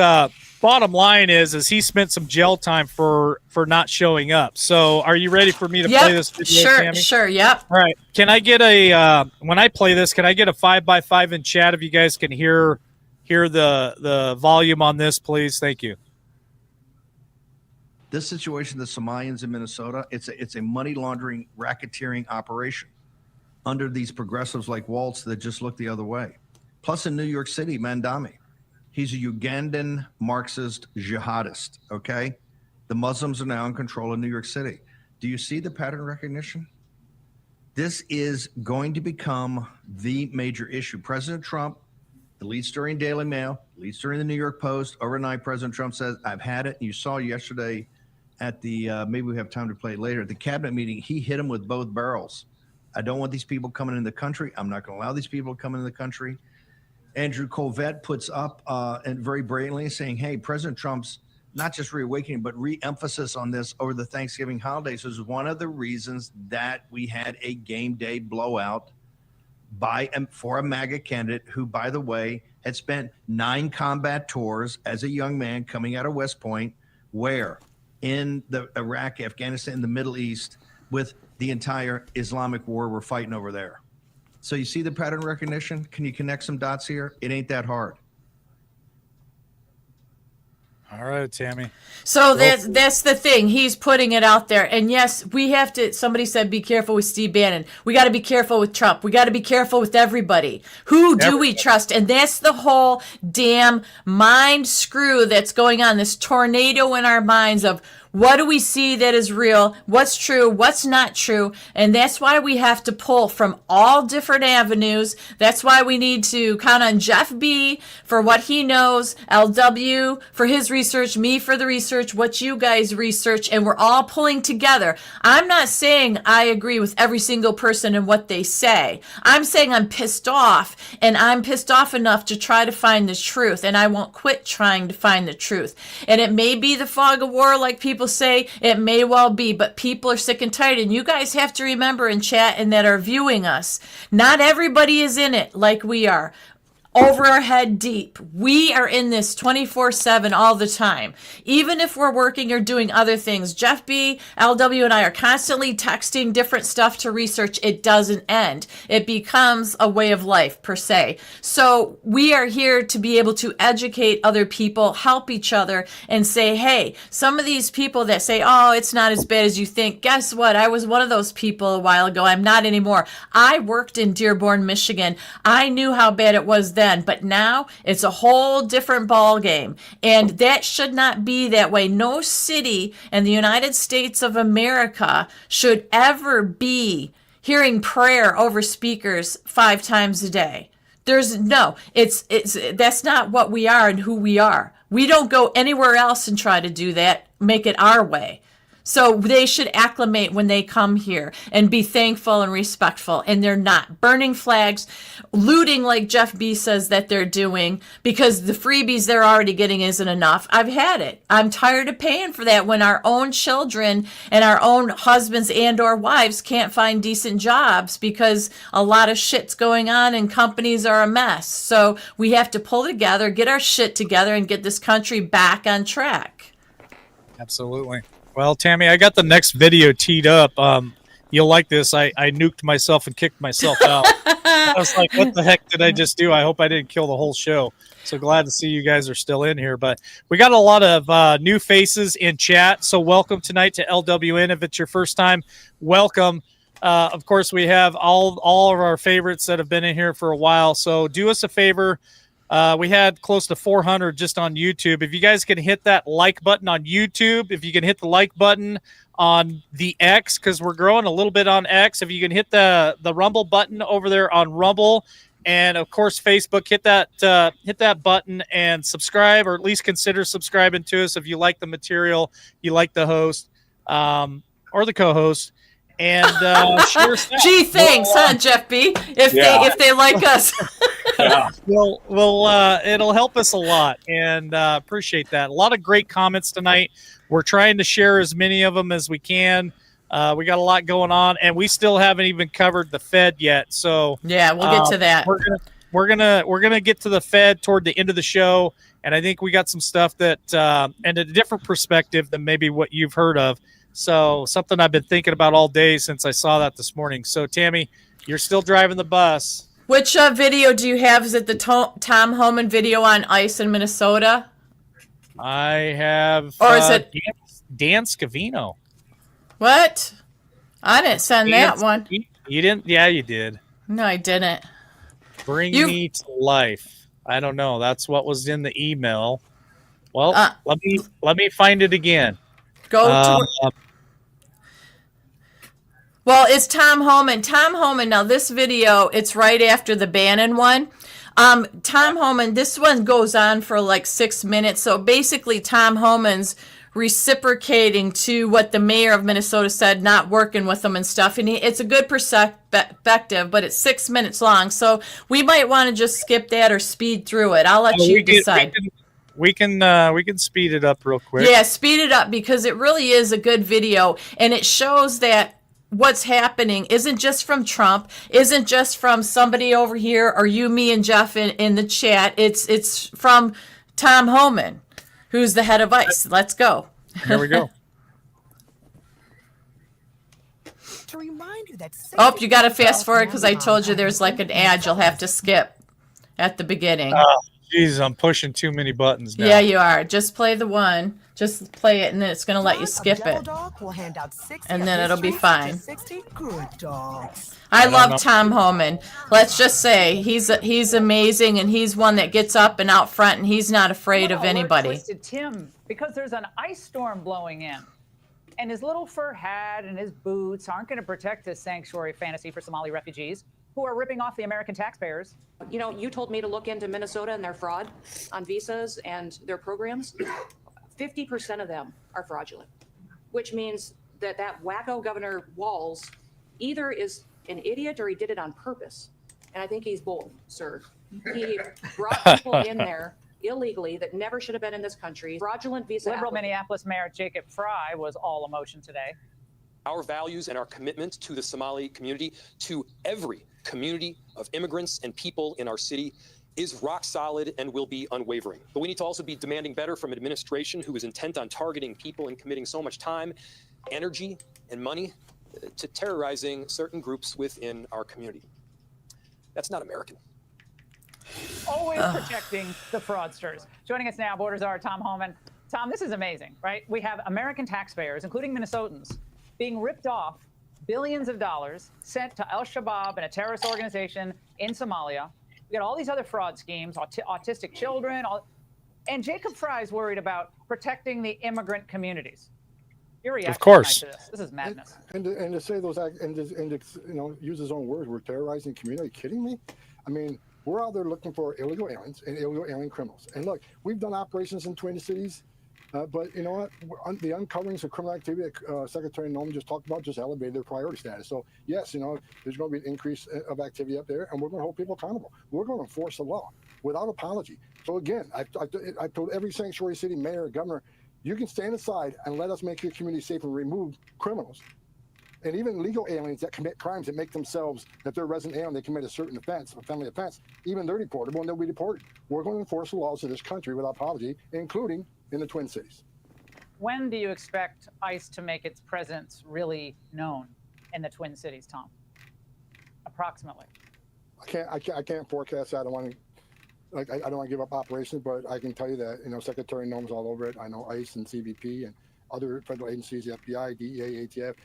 S2: bottom line is he spent some jail time for not showing up. So are you ready for me to play this video, Tammy?
S1: Sure, yep.
S2: All right. Can I get when I play this, can I get a 5x5 in chat if you guys can hear the volume on this, please? Thank you.
S4: This situation, the Somalians in Minnesota, it's a money laundering, racketeering operation under these progressives like Waltz that just look the other way. Plus in New York City, Mandami. He's a Ugandan Marxist jihadist, okay? The Muslims are now in control of New York City. Do you see the pattern recognition? This is going to become the major issue. President Trump, the lead story in Daily Mail, lead story in the New York Post, overnight President Trump says, I've had it. You saw yesterday at the, maybe we have time to play it later, at the cabinet meeting, he hit him with both barrels. I don't want these people coming in the country. I'm not going to allow these people to come into the country. Andrew Colvett puts up and very brilliantly saying, hey, President Trump's not just reawakening, but re-emphasis on this over the Thanksgiving holidays was one of the reasons that we had a game day blowout for a MAGA candidate who, by the way, had spent 9 combat tours as a young man coming out of West Point, where in the Iraq, Afghanistan, the Middle East, with the entire Islamic war we're fighting over there. So you see the pattern recognition? Can you connect some dots here? It ain't that hard.
S2: All right, Tammy.
S1: So that's the thing. He's putting it out there. And yes, we have to, somebody said, be careful with Steve Bannon. We got to be careful with Trump. We got to be careful with everybody. Who do we trust? And that's the whole damn mind screw that's going on, this tornado in our minds of what do we see that is real? What's true? What's not true? And that's why we have to pull from all different avenues. That's why we need to count on Jeff B for what he knows, LW for his research, me for the research, what you guys research, and we're all pulling together. I'm not saying I agree with every single person and what they say. I'm saying I'm pissed off, and I'm pissed off enough to try to find the truth, and I won't quit trying to find the truth. And it may be the fog of war, like people say, it may well be, but people are sick and tired. And you guys have to remember in chat and that are viewing us, not everybody is in it like we are. Over our head deep. We are in this 24/7 all the time. Even if we're working or doing other things, Jeff B, LW, and I are constantly texting different stuff to research. It doesn't end. It becomes a way of life, per se. So we are here to be able to educate other people, help each other, and say, hey, some of these people that say, oh, it's not as bad as you think. Guess what? I was one of those people a while ago. I'm not anymore. I worked in Dearborn, Michigan. I knew how bad it was then, but now it's a whole different ball game, and that should not be that way. No city in the United States of America should ever be hearing prayer over speakers 5 times a day. There's no, it's that's not what we are and who we are. We don't go anywhere else and try to do that, make it our way. So they should acclimate when they come here and be thankful and respectful. And they're not burning flags, looting like Jeff B says that they're doing, because the freebies they're already getting isn't enough. I've had it. I'm tired of paying for that when our own children and our own husbands and or wives can't find decent jobs because a lot of shit's going on and companies are a mess. So we have to pull together, get our shit together, and get this country back on track.
S2: Absolutely. Well, Tammy, I got the next video teed up. You'll like this. I nuked myself and kicked myself out. I was like, what the heck did I just do? I hope I didn't kill the whole show. So glad to see you guys are still in here. But we got a lot of new faces in chat. So welcome tonight to LWN. If it's your first time, welcome. Of course, we have all of our favorites that have been in here for a while. So do us a favor. We had close to 400 just on YouTube. If you guys can hit that like button on YouTube, if you can hit the like button on the X, because we're growing a little bit on X. If you can hit the Rumble button over there on Rumble, and of course Facebook, hit that button and subscribe, or at least consider subscribing to us if you like the material, you like the host, or the co-host. And
S1: gee, thanks, huh, Jeff B? If they like us.
S2: Yeah. Well, it'll help us a lot, and appreciate that. A lot of great comments tonight. We're trying to share as many of them as we can. We got a lot going on, and we still haven't even covered the Fed yet. So
S1: yeah, we'll get to that.
S2: We're gonna get to the Fed toward the end of the show, and I think we got some stuff that and a different perspective than maybe what you've heard of. So something I've been thinking about all day since I saw that this morning. So Tammy, you're still driving the bus.
S1: Which video do you have? Is it the Tom Homan video on ice in Minnesota?
S2: I have.
S1: Or is it
S2: Dan Scavino?
S1: What? I didn't send that one.
S2: You didn't? Yeah, you did.
S1: No, I didn't.
S2: Bring me to life. I don't know. That's what was in the email. Well, let me find it again.
S1: Well, it's Tom Homan. Tom Homan. Now, this video, it's right after the Bannon one. Tom Homan, this one goes on for like 6 minutes. So basically, Tom Homan's reciprocating to what the mayor of Minnesota said, not working with them and stuff. And it's a good perspective, but it's 6 minutes long. So we might want to just skip that or speed through it. I'll let you decide.
S2: We can speed it up real quick.
S1: Yeah, speed it up, because it really is a good video, and it shows that what's happening isn't just from Trump, isn't just from somebody over here or you, me, and Jeff in the chat. It's from Tom Homan, who's the head of ICE. Let's go.
S2: Here we go.
S5: to remind you that
S1: Oh, you got to fast forward because I told you there's like an ad you'll have to skip at the beginning.
S2: Oh, Jesus, I'm pushing too many buttons now.
S1: Yeah, you are. Just play the one. Just play it, and then it's going to let you skip it.
S5: Dog will hand out 60
S1: And
S5: of
S1: then
S5: his
S1: it'll be
S5: treats
S1: fine.
S5: to 60 good dogs.
S1: I
S2: don't
S1: love
S2: know.
S1: Tom Homan. Let's just say he's amazing, and he's one that gets up and out front, and he's not afraid of
S6: Well,
S1: anybody.
S6: Twisted Tim, because there's an ice storm blowing in, and his little fur hat and his boots aren't going to protect his sanctuary fantasy for Somali refugees who are ripping off the American taxpayers.
S7: You know, you told me to look into Minnesota and their fraud on visas and their programs. 50% of them are fraudulent, which means that wacko Governor Walz either is an idiot or he did it on purpose. And I think he's bold, sir. He brought people in there illegally that never should have been in this country. Fraudulent visa.
S6: Liberal
S7: applicants.
S6: Minneapolis Mayor Jacob Fry was all emotion today.
S8: Our values and our commitment to the Somali community, to every community of immigrants and people in our city, is rock solid and will be unwavering. But we need to also be demanding better from an administration who is intent on targeting people and committing so much time, energy, and money to terrorizing certain groups within our community. That's not American.
S6: Always protecting the fraudsters. Joining us now, Borders Czar Tom Homan. Tom, this is amazing, right? We have American taxpayers, including Minnesotans, being ripped off billions of dollars sent to Al-Shabaab and a terrorist organization in Somalia. We got all these other fraud schemes, autistic children, and Jacob Fry's worried about protecting the immigrant communities. Your reaction
S2: Of course.
S6: tonight to this? This is madness.
S9: And to say those and to use his own words, we're terrorizing the community. Are you kidding me? I mean, we're out there looking for illegal aliens and illegal alien criminals. And look, we've done operations in Twin Cities, but you know what? The uncoverings of criminal activity that Secretary Nolan just talked about just elevated their priority status. So yes, you know, there's going to be an increase of activity up there, and we're going to hold people accountable. We're going to enforce the law without apology. So again, I've told every sanctuary city mayor, governor, you can stand aside and let us make your community safe and remove criminals. And even legal aliens that commit crimes that make themselves, that they're a resident alien, they commit a certain offense, a family offense, even they're deportable and they'll be deported. We're going to enforce the laws of this country without apology, including in the Twin Cities.
S6: When do you expect ICE to make its presence really known in the Twin Cities, Tom? Approximately.
S9: I can't forecast that. I don't want to give up operations, but I can tell you that, you know, Secretary Nolan's all over it. I know ICE and CBP and other federal agencies, the FBI, DEA, ATF.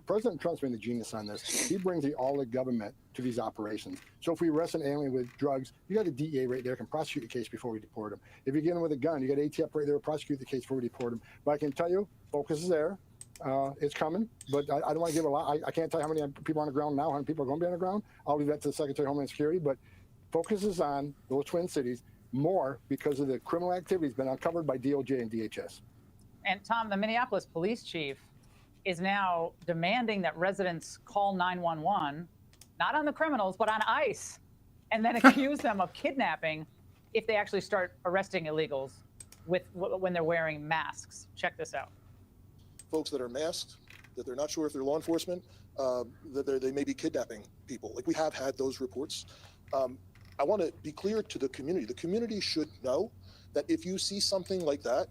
S9: President Trump's been a genius on this. He brings all the government to these operations. So if we arrest an alien with drugs, you got a DEA right there can prosecute the case before we deport him. If you get him with a gun, you got ATF right there to prosecute the case before we deport him. But I can tell you, focus is there. It's coming, but I don't want to give a lot. I can't tell you how many people on the ground now, how many people are going to be on the ground. I'll leave that to the Secretary of Homeland Security, but focus is on those Twin Cities more because of the criminal activity has been uncovered by DOJ and DHS.
S6: And Tom, the Minneapolis police chief is now demanding that residents call 911, not on the criminals, but on ICE, and then accuse them of kidnapping if they actually start arresting illegals when they're wearing masks. Check this out.
S10: Folks that are masked, that they're not sure if they're law enforcement, that they may be kidnapping people. Like, we have had those reports. I want to be clear to the community. The community should know that if you see something like that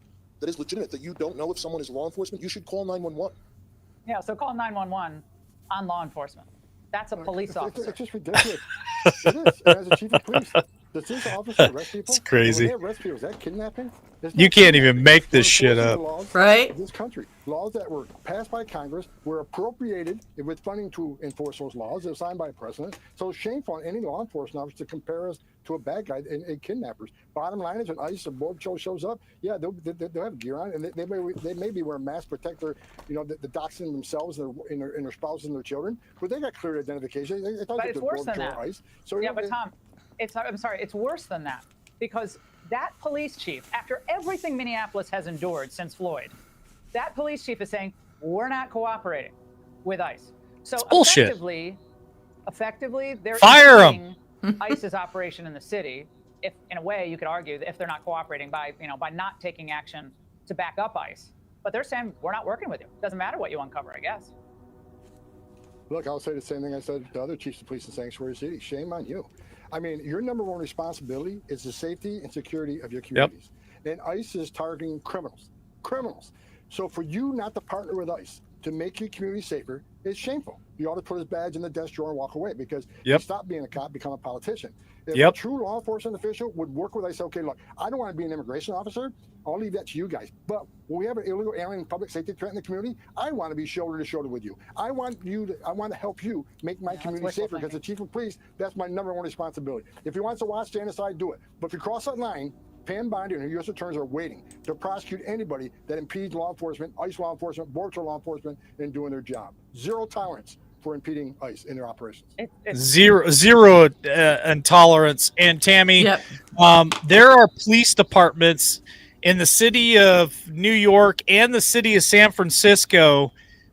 S10: is legitimate, that you don't know if someone is law enforcement, you should call 911.
S6: Yeah, so call 911 on law enforcement. That's a police officer.
S9: It's just ridiculous. It is. And as a chief of police, does this officer arrest people?
S2: It's crazy.
S9: When they arrest people, is that kidnapping?
S2: You can't even make this shit up.
S1: Right?
S9: This country, laws that were passed by Congress were appropriated with funding to enforce those laws. They were signed by a president. So it's shameful on any law enforcement officer to compare us to a bad guy and kidnappers. Bottom line is, when ICE or Border Patrol shows up, yeah, they'll have gear on, and they may be wearing masks, protect their, you know, the doxing themselves and their spouses and their children, but they got clear identification.
S6: But it's worse than that.
S9: ICE. So,
S6: yeah, but Tom, I'm sorry, it's worse than that, because that police chief, after everything Minneapolis has endured since Floyd, that police chief is saying, we're not cooperating with ICE. So
S2: bullshit.
S6: Effectively, they're
S2: Fire 'em.
S6: ICE's operation in the city. If, in a way, you could argue that if they're not cooperating by not taking action to back up ICE, but they're saying, we're not working with you. Doesn't matter what you uncover, I guess.
S9: Look, I'll say the same thing I said to other chiefs of police in Sanctuary City. Shame on you. I mean, your number one responsibility is the safety and security of your communities. Yep. And ICE is targeting criminals. So for you not to partner with ICE to make your community safer is shameful. He ought to put his badge in the desk drawer and walk away because
S2: Yep.
S9: he stopped being a cop, become a politician. If
S2: Yep.
S9: a true law enforcement official would work with us, say, okay, look, I don't want to be an immigration officer. I'll leave that to you guys. But when we have an illegal alien public safety threat in the community, I want to be shoulder to shoulder with you. I want to help you make my community safer because the chief of police, that's my number one responsibility. If he wants to watch, stand aside, do it. But if you cross that line, Pam Bondi and U.S. attorneys are waiting to prosecute anybody that impedes law enforcement, ICE law enforcement, Border law enforcement in doing their job. Zero tolerance for impeding ICE in their operations.
S2: Zero intolerance. And Tammy,
S1: Yep.
S2: there are police departments in the city of New York and the city of San Francisco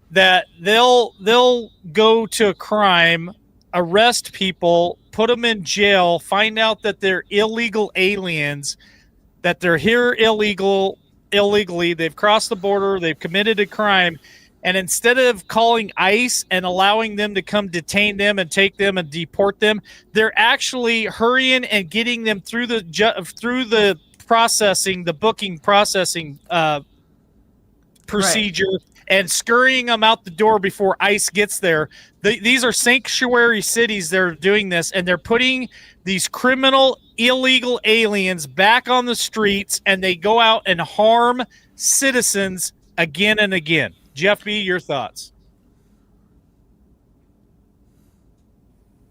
S2: that they'll go to a crime, arrest people, put them in jail, find out that they're illegal aliens, that they're here illegally, they've crossed the border, they've committed a crime, and instead of calling ICE and allowing them to come detain them and take them and deport them, they're actually hurrying and getting them through the processing, the booking processing procedure, and scurrying them out the door before ICE gets there. These are sanctuary cities that are doing this, and they're putting these criminal, illegal aliens back on the streets, and they go out and harm citizens again and again. Jeff B., your thoughts?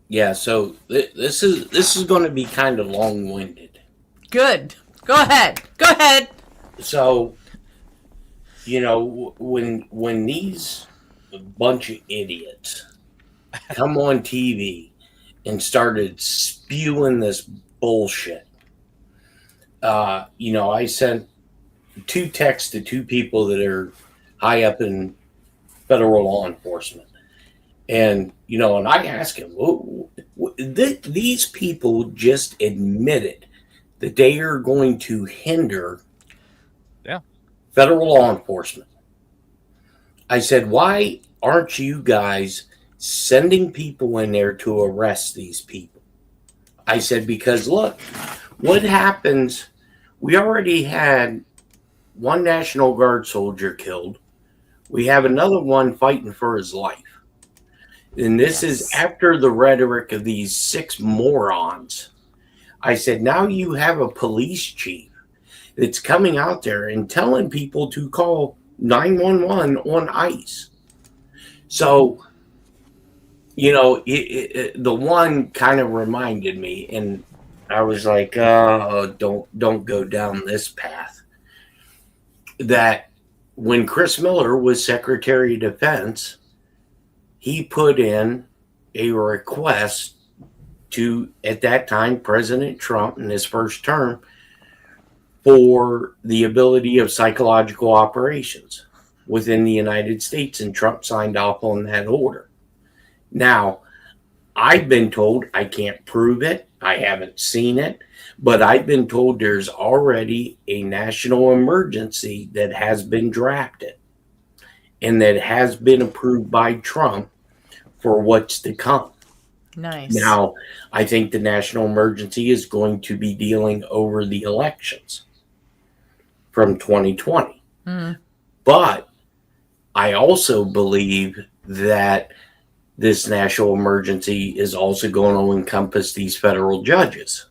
S3: Yeah, so this is going to be kind of long-winded.
S1: Good. Go ahead. Go ahead.
S3: So, you know, when these bunch of idiots come on TV and started spewing this bullshit, you know, I sent 2 texts to 2 people that are high up federal law enforcement. And, you know, and I asked him, these people just admitted that they are going to hinder federal law enforcement. I said, why aren't you guys sending people in there to arrest these people? I said, because look, what happens, we already had one National Guard soldier killed. We have another one fighting for his life. And this is after the rhetoric of these 6 morons. I said, now you have a police chief that's coming out there and telling people to call 911 on ICE. So, you know, the one kind of reminded me, and I was like, don't go down this path. That when Chris Miller was Secretary of Defense, he put in a request to, at that time, President Trump in his first term, for the ability of psychological operations within the United States, and Trump signed off on that order. Now, I've been told, I can't prove it, I haven't seen it, but I've been told there's already a national emergency that has been drafted and that has been approved by Trump for what's to come.
S1: Nice.
S3: Now, I think the national emergency is going to be dealing over the elections from 2020. But I also believe that this national emergency is also going to encompass these federal judges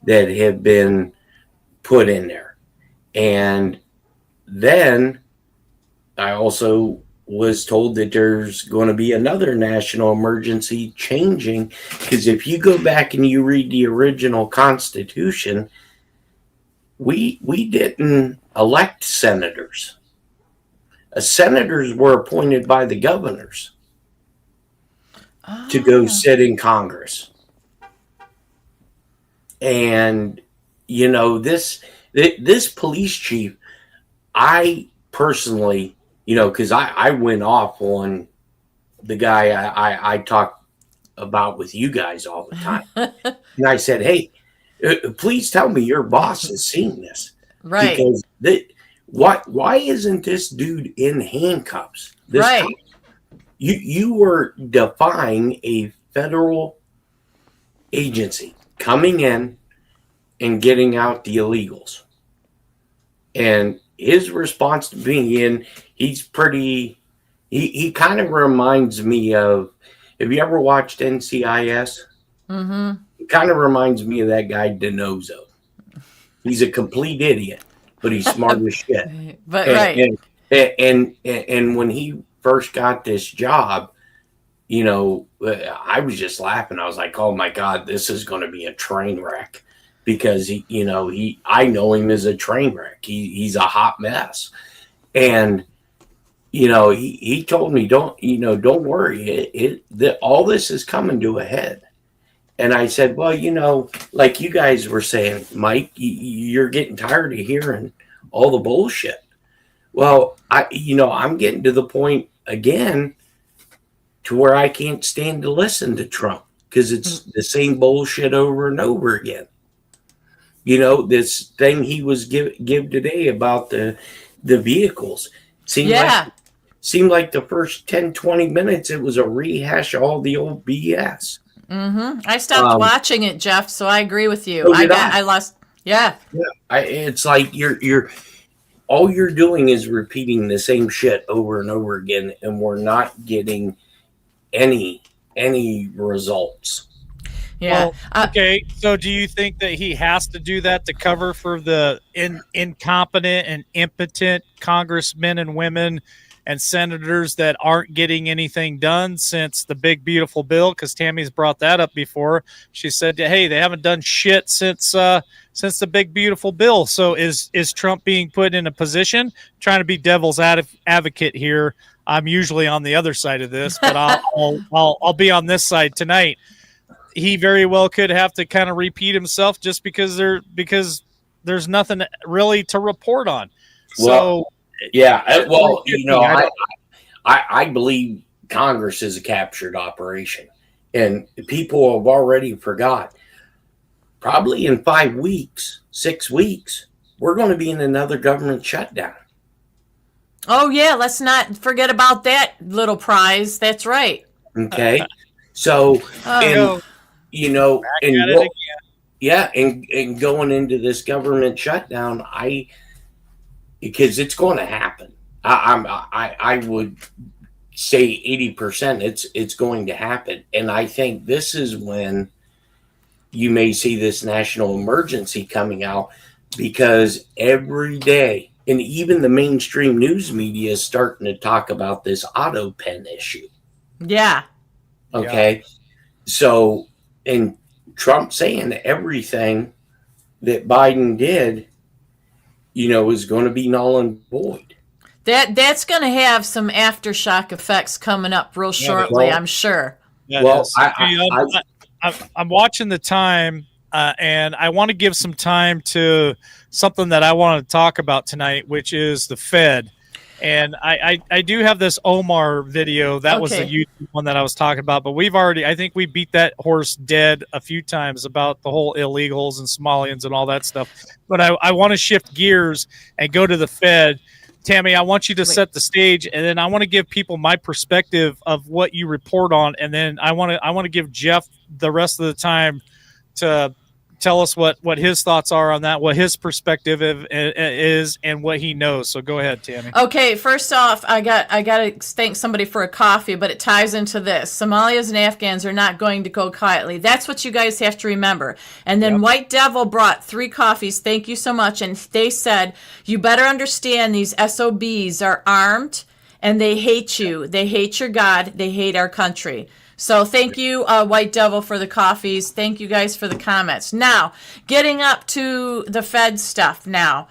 S3: that have been put in there. And then I also was told that there's going to be another national emergency changing, because if you go back and you read the original Constitution, we didn't elect senators. Senators were appointed by the governors to go sit in Congress. And, you know, this police chief, I personally, you know, because I went off on the guy I talk about with you guys all the time. And I said, hey, please tell me your boss has seen this.
S1: Right.
S3: Because why isn't this dude in handcuffs?
S1: Right.
S3: You were defying a federal agency coming in and getting out the illegals. And his response to being in, he's pretty He kind of reminds me of. Have you ever watched NCIS?
S1: Mm-hmm.
S3: He kind of reminds me of that guy DeNozo. He's a complete idiot, but he's smart as shit.
S1: But
S3: And, and when he first got this job, I was just laughing. I was like, "Oh my God, this is going to be a train wreck," because I know him as a train wreck. He's a hot mess, and he told me, don't worry, all this is coming to a head. And I said, well, like you guys were saying, Mike, you're getting tired of hearing all the bullshit. Well, I'm getting to the point again to where I can't stand to listen to Trump because it's the same bullshit over and over again. This thing he was give today about the vehicles seemed like the first 10, 20 minutes it was a rehash of all the old BS.
S1: Mm-hmm. I stopped watching it, Jeff, so I agree with you.
S3: So
S1: I lost. Yeah.
S3: It's like you're all you're doing is repeating the same shit over and over again, and we're not getting any results.
S1: Yeah.
S2: Well, okay. So do you think that he has to do that to cover for the incompetent and impotent congressmen and women and senators that aren't getting anything done since the big, beautiful bill? Because Tammy's brought that up before. She said, hey, they haven't done shit since the big, beautiful bill. So is Trump being put in a position, trying to be devil's advocate here? I'm usually on the other side of this, but I'll be on this side tonight. He very well could have to kind of repeat himself just because there's nothing really to report on. So
S3: I believe Congress is a captured operation, and people have already forgot. Probably in 5 weeks, 6 weeks, we're going to be in another government shutdown.
S1: Oh yeah, let's not forget about that little prize. That's right.
S3: Okay, so and going into this government shutdown, because it's going to happen. I would say 80% it's going to happen, and I think this is when you may see this national emergency coming out, because every day, and even the mainstream news media is starting to talk about this auto pen issue.
S1: Yeah.
S3: Okay. Yeah. So, and Trump saying everything that Biden did, is going to be null and void.
S1: That's going to have some aftershock effects coming up real shortly, I'm sure.
S2: Well, I'm watching the time, and I want to give some time to something that I want to talk about tonight, which is the Fed. And I do have this Omar video. That was the YouTube one that I was talking about. But I think we beat that horse dead a few times about the whole illegals and Somalians and all that stuff. But I want to shift gears and go to the Fed. Tammy, I want you to set the stage, and then I want to give people my perspective of what you report on, and then I want to give Jeff the rest of the time to tell us what his thoughts are on that, what his perspective is, and what he knows. So go ahead, Tammy.
S1: Okay, first off, I got to thank somebody for a coffee, but it ties into this. Somalians and Afghans are not going to go quietly. That's what you guys have to remember. And then White Devil brought 3 coffees. Thank you so much. And they said, you better understand these SOBs are armed and they hate you. They hate your God. They hate our country. So thank you, White Devil, for the coffees. Thank you guys for the comments. Now, getting up to the Fed stuff now.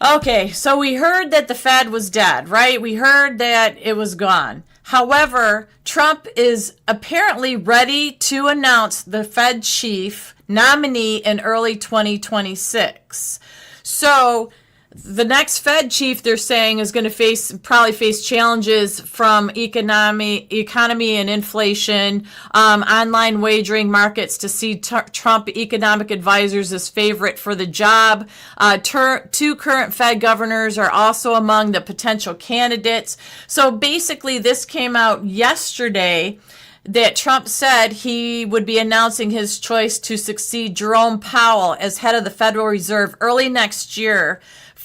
S1: Okay, so we heard that the Fed was dead, right? We heard that it was gone. However, Trump is apparently ready to announce the Fed chief nominee in early 2026. So the next Fed chief, they're saying, is going to probably face challenges from economy and inflation, online wagering markets to see Trump economic advisors as favorite for the job. 2 current Fed governors are also among the potential candidates. So basically, this came out yesterday that Trump said he would be announcing his choice to succeed Jerome Powell as head of the Federal Reserve early next year,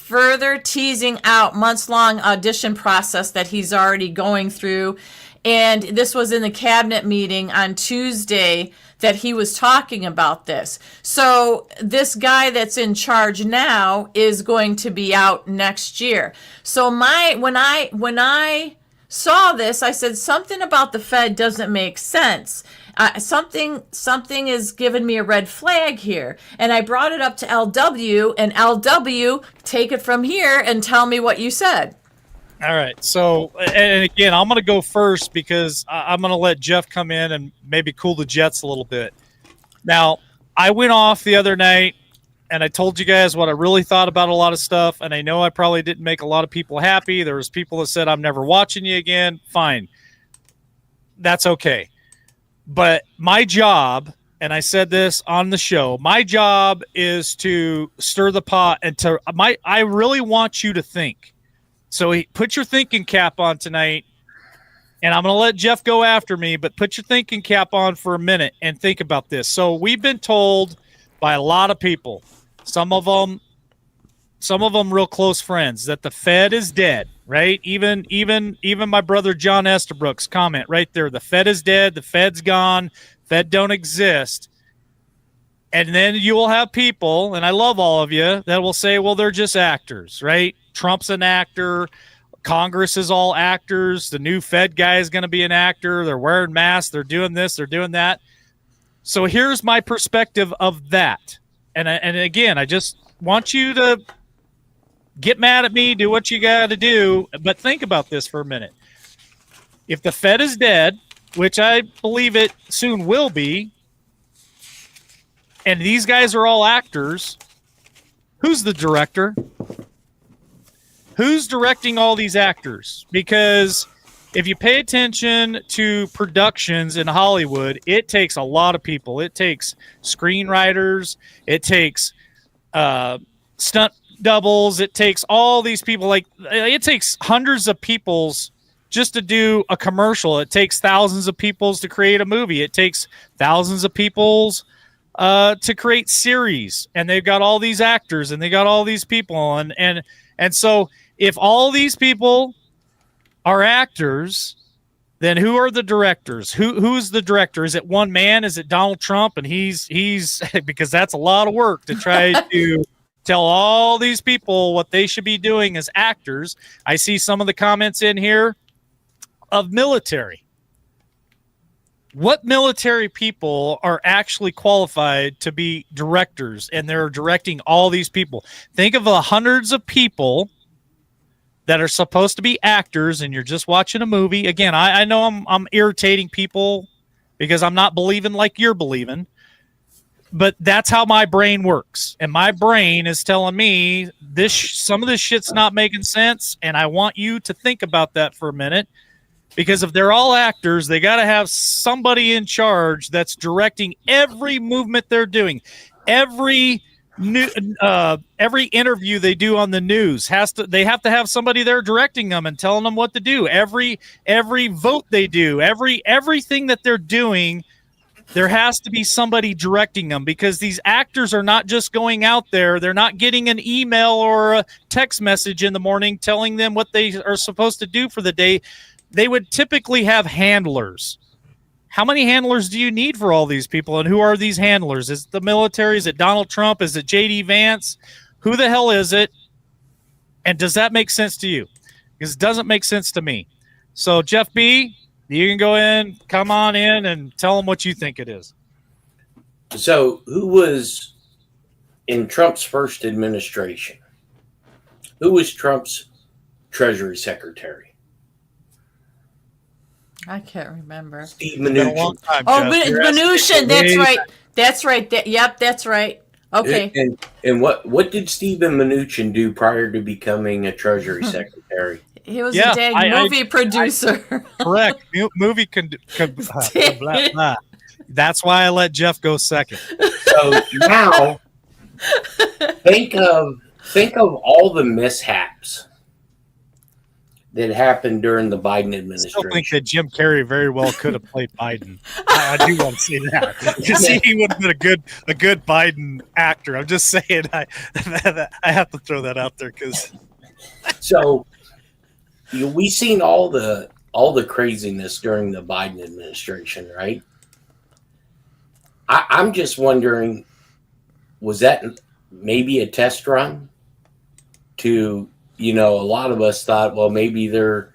S1: further teasing out months-long audition process that he's already going through. And this was in the cabinet meeting on Tuesday that he was talking about this. So this guy that's in charge now is going to be out next year. So when I saw this, I said something about the Fed doesn't make sense. Something is giving me a red flag here. And I brought it up to LW, and LW, take it from here and tell me what you said.
S2: All right. So, and again, I'm going to go first because I'm going to let Jeff come in and maybe cool the jets a little bit. Now, I went off the other night and I told you guys what I really thought about a lot of stuff. And I know I probably didn't make a lot of people happy. There was people that said, I'm never watching you again. Fine. That's okay. But my job, and I said this on the show, my job is to stir the pot and I really want you to think. So put your thinking cap on tonight, and I'm going to let Jeff go after me, but put your thinking cap on for a minute and think about this. So we've been told by a lot of people, some of them real close friends, that the Fed is dead, right? Even my brother John Estabrook's comment right there, the Fed is dead, the Fed's gone, Fed don't exist. And then you will have people, and I love all of you, that will say, well, they're just actors, right? Trump's an actor. Congress is all actors. The new Fed guy is going to be an actor. They're wearing masks. They're doing this. They're doing that. So here's my perspective of that. And again, I just want you to get mad at me, do what you got to do, but think about this for a minute. If the Fed is dead, which I believe it soon will be, and these guys are all actors, who's the director? Who's directing all these actors? Because if you pay attention to productions in Hollywood, it takes a lot of people. It takes screenwriters. It takes stunt doubles. It takes all these people. Like, it takes hundreds of peoples just to do a commercial. It takes thousands of peoples to create a movie. It takes thousands of peoples to create series. And they've got all these actors and they got all these people. And so if all these people are actors, then who are the directors? Who's the director? Is it one man? Is it Donald Trump? And he's because that's a lot of work to try to tell all these people what they should be doing as actors. I see some of the comments in here of military. What military people are actually qualified to be directors, and they're directing all these people? Think of the hundreds of people that are supposed to be actors, and you're just watching a movie. Again, I know I'm irritating people because I'm not believing like you're believing, but that's how my brain works. And my brain is telling me some of this shit's not making sense, and I want you to think about that for a minute. Because if they're all actors, they got to have somebody in charge that's directing every movement they're doing. Every interview they do on the news they have to have somebody there directing them and telling them what to do. Every vote they do, everything that they're doing, there has to be somebody directing them, because these actors are not just going out there. They're not getting an email or a text message in the morning telling them what they are supposed to do for the day. They would typically have handlers. How many handlers do you need for all these people? And who are these handlers? Is it the military? Is it Donald Trump? Is it J.D. Vance? Who the hell is it? And does that make sense to you? Because it doesn't make sense to me. So, Jeff B., you can go in, come on in, and tell them what you think it is.
S3: So, who was in Trump's first administration? Who was Trump's Treasury Secretary?
S1: I can't remember.
S3: Steve Mnuchin.
S1: Mnuchin. That's right. That's right. Yep, that's right. Okay.
S3: And what did Stephen Mnuchin do prior to becoming a Treasury Secretary?
S1: He was a dang movie producer.
S2: Correct. Movie blah, blah. That's why I let Jeff go second.
S3: So now, think of all the mishaps that happened during the Biden
S2: I still think
S3: administration.
S2: that Jim Carrey very well could have played Biden. I do want to say that because he would have been a good Biden actor. I'm just saying. I have to throw that out there because
S3: So we seen all the craziness during the Biden administration, right? I'm just wondering, was that maybe a test run to, a lot of us thought, well, maybe they're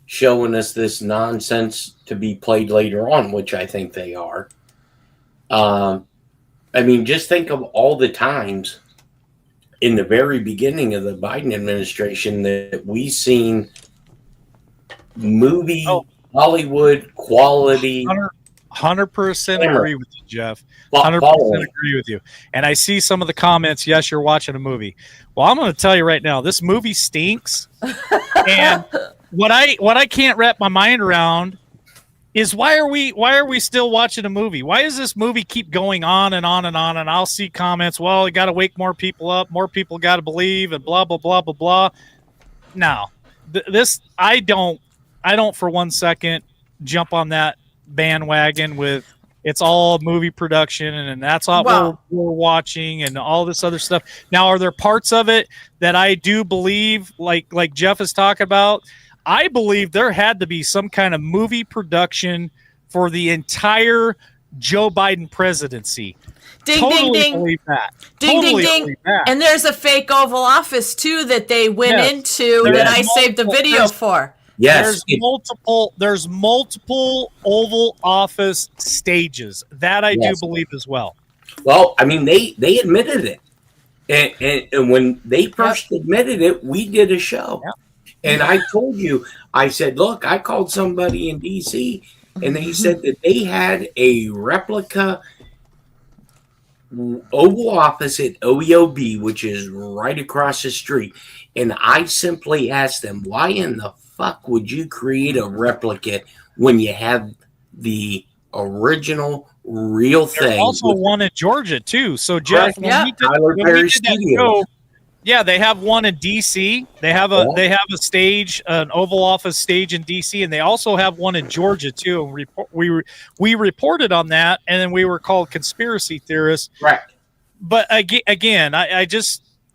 S3: showing us this nonsense to be played later on, which I think they are. I mean, just think of all the times in the very beginning of the Biden administration that we seen movie Hollywood quality.
S2: 100% agree with you, Jeff. 100%
S3: Following.
S2: agree with you. And I see some of the comments. Yes, you're watching a movie. Well, I'm going to tell you right now, this movie stinks. And what I can't wrap my mind around is why are we still watching a movie? Why does this movie keep going on and on and on? And I'll see comments. Well, you got to wake more people up. More people got to believe, and blah blah blah blah blah. Now, this I don't for 1 second jump on that bandwagon with it's all movie production and that's all we're watching and all this other stuff. Now, are there parts of it that I do believe, like Jeff is talking about? I believe there had to be some kind of movie production for the entire Joe Biden presidency.
S1: Ding,
S2: totally
S1: ding, ding.
S2: Believe that.
S1: Ding,
S2: totally
S1: ding, ding.
S2: Believe that.
S1: And there's a fake Oval Office, too, that they went into that I saved the video for.
S3: Yes.
S2: There's multiple Oval Office stages. That I do believe as well.
S3: Well, I mean, they admitted it. And when they first admitted it, we did a show.
S2: Yep.
S3: And I told you, I said, look, I called somebody in D.C., and they said that they had a replica Oval Office at OEOB, which is right across the street. And I simply asked them, why in the fuck would you create a replica when you have the original real thing?
S2: There's also one in Georgia, too. So, Jeff, when we did that show, yeah, they have one in DC. They have a stage, an Oval Office stage in DC, and they also have one in Georgia too. And we reported on that, and then we were called conspiracy theorists.
S3: Right.
S2: But again, I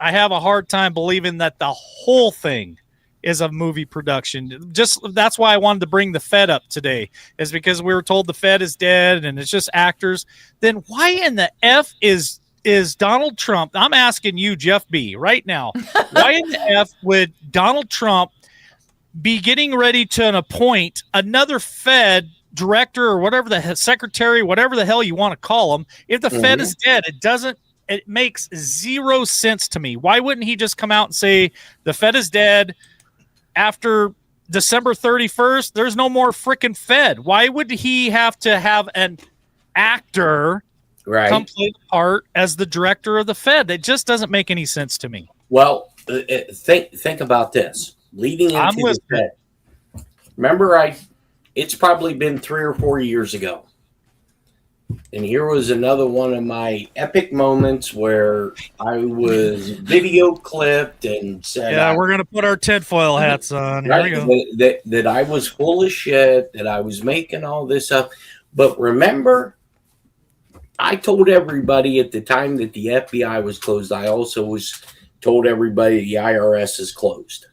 S2: have a hard time believing that the whole thing is a movie production. Just that's why I wanted to bring the Fed up today, is because we were told the Fed is dead and it's just actors. Then why in the F is Donald Trump? I'm asking you, Jeff B, right now. Why in the F would Donald Trump be getting ready to appoint another Fed director or whatever the secretary, whatever the hell you want to call him? If the Fed is dead, it makes zero sense to me. Why wouldn't he just come out and say the Fed is dead after December 31st? There's no more freaking Fed. Why would he have to have an actor come play the part as the director of the Fed? It just doesn't make any sense to me.
S3: Well, think about this. Leading into the Fed. Remember, it's probably been 3 or 4 years ago. And here was another one of my epic moments where I was video clipped and said,
S2: yeah, we're going to put our tinfoil hats on. Here we
S3: go. That I was full of shit, that I was making all this up. But remember, I told everybody at the time that the FBI was closed. I also told everybody the IRS is closed.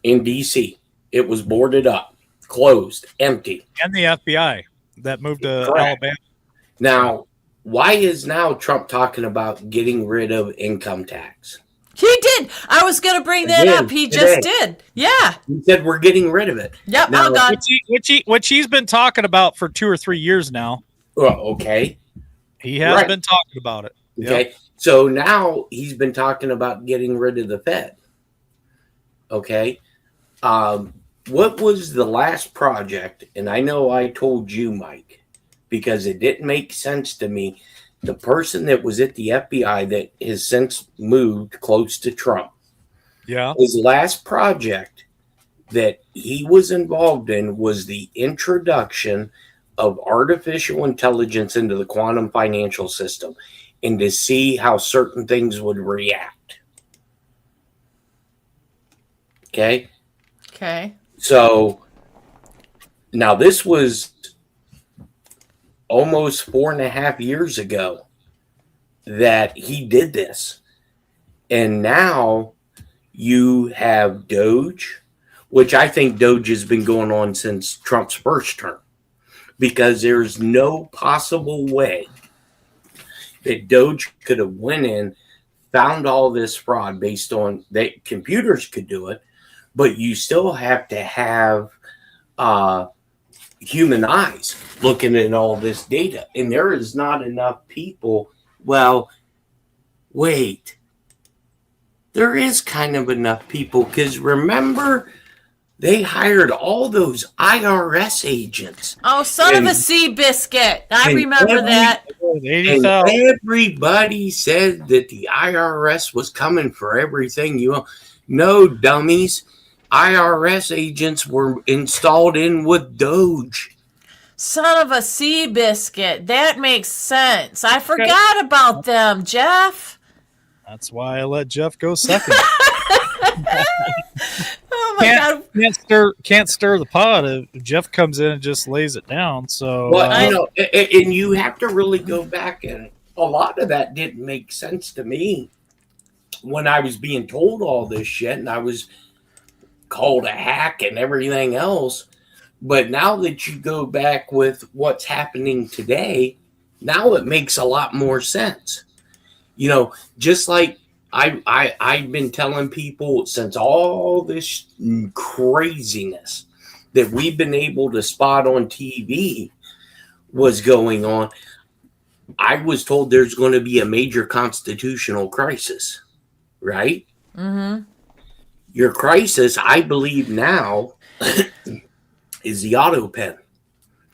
S3: In D.C., it was boarded up, closed, empty.
S2: And the FBI that moved to Alabama.
S3: Now, why is now Trump talking about getting rid of income tax?
S1: He did. I was going to bring that up. He just did. Yeah.
S3: He said we're getting rid of it.
S1: Yep.
S3: Now,
S2: which he's been talking about for 2 or 3 years now.
S3: Okay.
S2: He has been talking about it.
S3: Okay. Yep. So now he's been talking about getting rid of the Fed. Okay. What was the last project? And I know I told you, Mike, because it didn't make sense to me. The person that was at the FBI that has since moved close to Trump.
S2: Yeah.
S3: His last project that he was involved in was the introduction of artificial intelligence into the quantum financial system and to see how certain things would react. Okay.
S1: Okay.
S3: So now this was almost 4.5 years ago that he did this. And now you have Doge, which I think Doge has been going on since Trump's first term, because there's no possible way that Doge could have went in, found all this fraud based on that computers could do it, but you still have to have human eyes looking at all this data. And there is not enough people. Well, wait, there is kind of enough people, because remember, they hired all those IRS agents.
S1: Oh, son of a sea biscuit. I remember that.
S3: And everybody said that the IRS was coming for everything. No, dummies. IRS agents were installed in with Doge.
S1: Son of a sea biscuit. That makes sense. I forgot about them, Jeff.
S2: That's why I let Jeff go second.
S1: Oh my God.
S2: Can't stir the pot if Jeff comes in and just lays it down. So,
S3: well, and you have to really go back, and a lot of that didn't make sense to me when I was being told all this shit, and I was called a hack and everything else. But now that you go back with what's happening today, now it makes a lot more sense. Just like I've been telling people since all this craziness that we've been able to spot on TV was going on, I was told there's going to be a major constitutional crisis, right?
S1: Mm-hmm.
S3: Your crisis, I believe now, is the auto pen.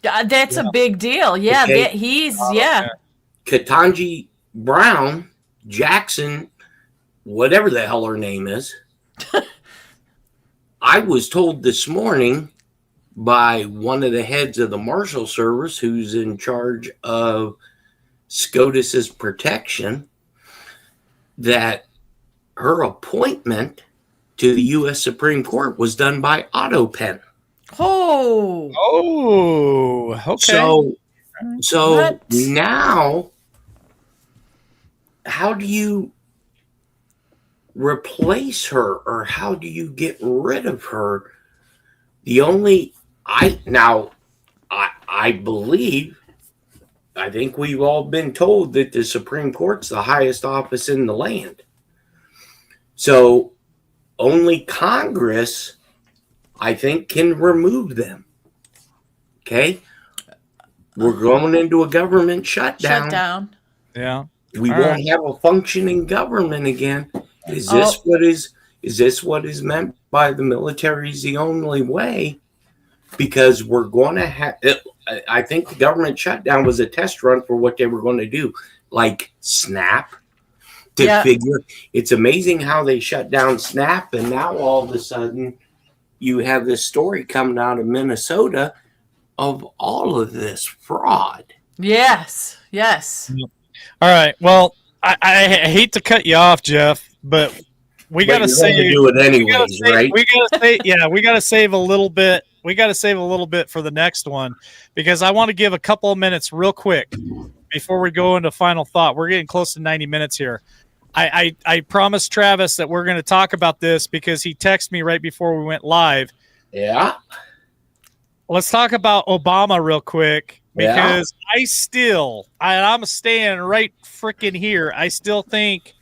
S1: That's a big deal. Yeah,
S3: Okay. Ketanji Brown Jackson, whatever the hell her name is, I was told this morning by one of the heads of the Marshal Service, who's in charge of SCOTUS's protection, that her appointment to the U.S. Supreme Court was done by auto pen.
S2: Oh, okay.
S3: So
S1: What?
S3: now, how do you replace her, or how do you get rid of her? I believe, I think we've all been told that the Supreme Court's the highest office in the land. So only Congress, I think, can remove them. Okay? We're going into a government shutdown.
S2: Yeah.
S3: We won't have a functioning government again. Is this what is meant by the military is the only way? Because we're going to have, I think the government shutdown was a test run for what they were going to do, like SNAP. Figure, it's amazing how they shut down SNAP, and now all of a sudden you have this story coming out of Minnesota of all of this fraud.
S1: Yes.
S2: All right. Well, I hate to cut you off, Jeff, but we got to say
S3: do it anyways, right?
S2: We got to save a little bit. We got to save a little bit for the next one, because I want to give a couple of minutes real quick before we go into final thought. We're getting close to 90 minutes here. I promised Travis that we're going to talk about this because he texted me right before we went live.
S3: Yeah.
S2: Let's talk about Obama real quick, because I'm staying right freaking here. I still think,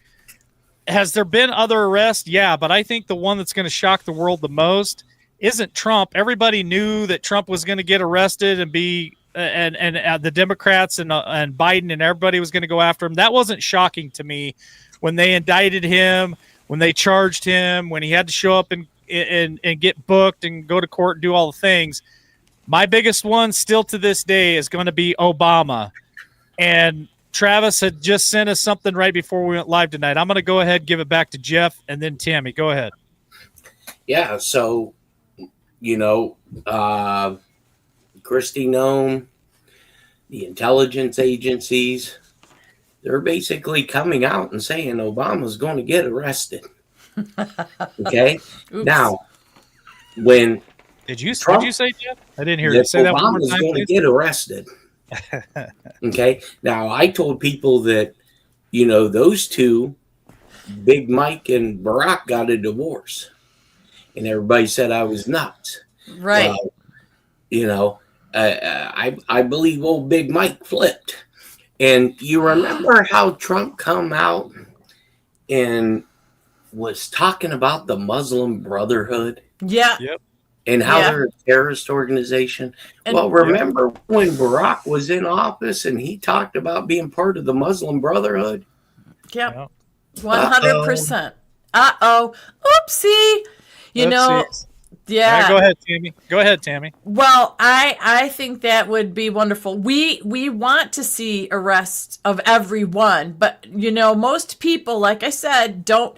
S2: has there been other arrests? Yeah, but I think the one that's going to shock the world the most isn't Trump. Everybody knew that Trump was going to get arrested and be and the Democrats and Biden and everybody was going to go after him. That wasn't shocking to me when they indicted him, when they charged him, when he had to show up and get booked and go to court and do all the things. My biggest one still to this day is going to be Obama. And Travis had just sent us something right before we went live tonight. I'm going to go ahead and give it back to Jeff and then Tammy. Go ahead.
S3: Yeah, so, Kristi Noem, the intelligence agencies, they're basically coming out and saying Obama's going to get arrested. Okay?
S1: Oops.
S3: Now, when
S2: Did you
S3: Trump,
S2: say, Jeff? I didn't hear you
S3: that
S2: say that one more
S3: Obama's
S2: time,
S3: going to
S2: please.
S3: get arrested. Okay. Now, I told people that, those two, Big Mike and Barack, got a divorce. And everybody said I was nuts.
S1: Right.
S3: Well, I believe old Big Mike flipped. And you remember how Trump come out and was talking about the Muslim Brotherhood
S1: Yeah.
S2: Yep.
S3: and how
S1: Yeah.
S3: they're a terrorist organization?
S1: And-
S3: Well, remember when Barack was in office and he talked about being part of the Muslim Brotherhood?
S1: Yep.
S2: Yep.
S1: 100%. Uh-oh. Oopsie. You know,
S2: Oopsies.
S1: yeah.
S2: Go ahead, Tammy. Go ahead, Tammy.
S1: Well, I think that would be wonderful. We want to see arrests of everyone, but most people, like I said, don't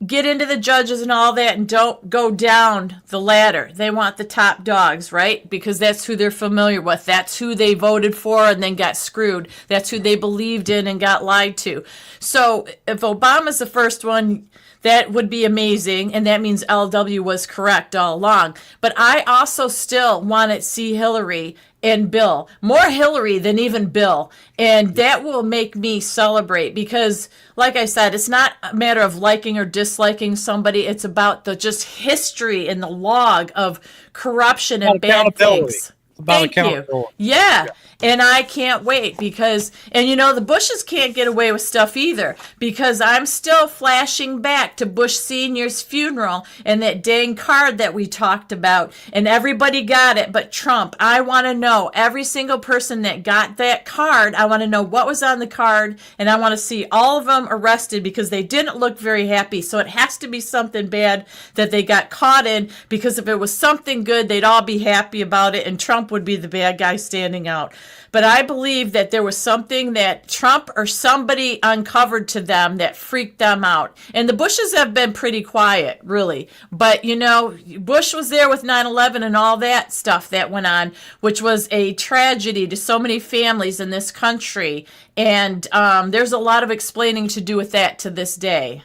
S1: get into the judges and all that and don't go down the ladder. They want the top dogs, right? Because that's who they're familiar with. That's who they voted for and then got screwed. That's who they believed in and got lied to. So if Obama's the first one, that would be amazing, and that means LW was correct all along. But I also still want to see Hillary and Bill. More Hillary than even Bill. And that will make me celebrate because, like I said, it's not a matter of liking or disliking somebody. It's about the just history and the log of corruption and bad
S2: Accountability.
S1: things.
S2: It's about
S1: Thank you.
S2: accountability.
S1: Yeah. And I can't wait because, and the Bushes can't get away with stuff either because I'm still flashing back to Bush Sr.'s funeral and that dang card that we talked about. And everybody got it but Trump. I want to know every single person that got that card. I want to know what was on the card and I want to see all of them arrested because they didn't look very happy. So it has to be something bad that they got caught in because if it was something good, they'd all be happy about it and Trump would be the bad guy standing out. But I believe that there was something that Trump or somebody uncovered to them that freaked them out. And the Bushes have been pretty quiet, really. But, Bush was there with 9/11 and all that stuff that went on, which was a tragedy to so many families in this country. And there's a lot of explaining to do with that to this day.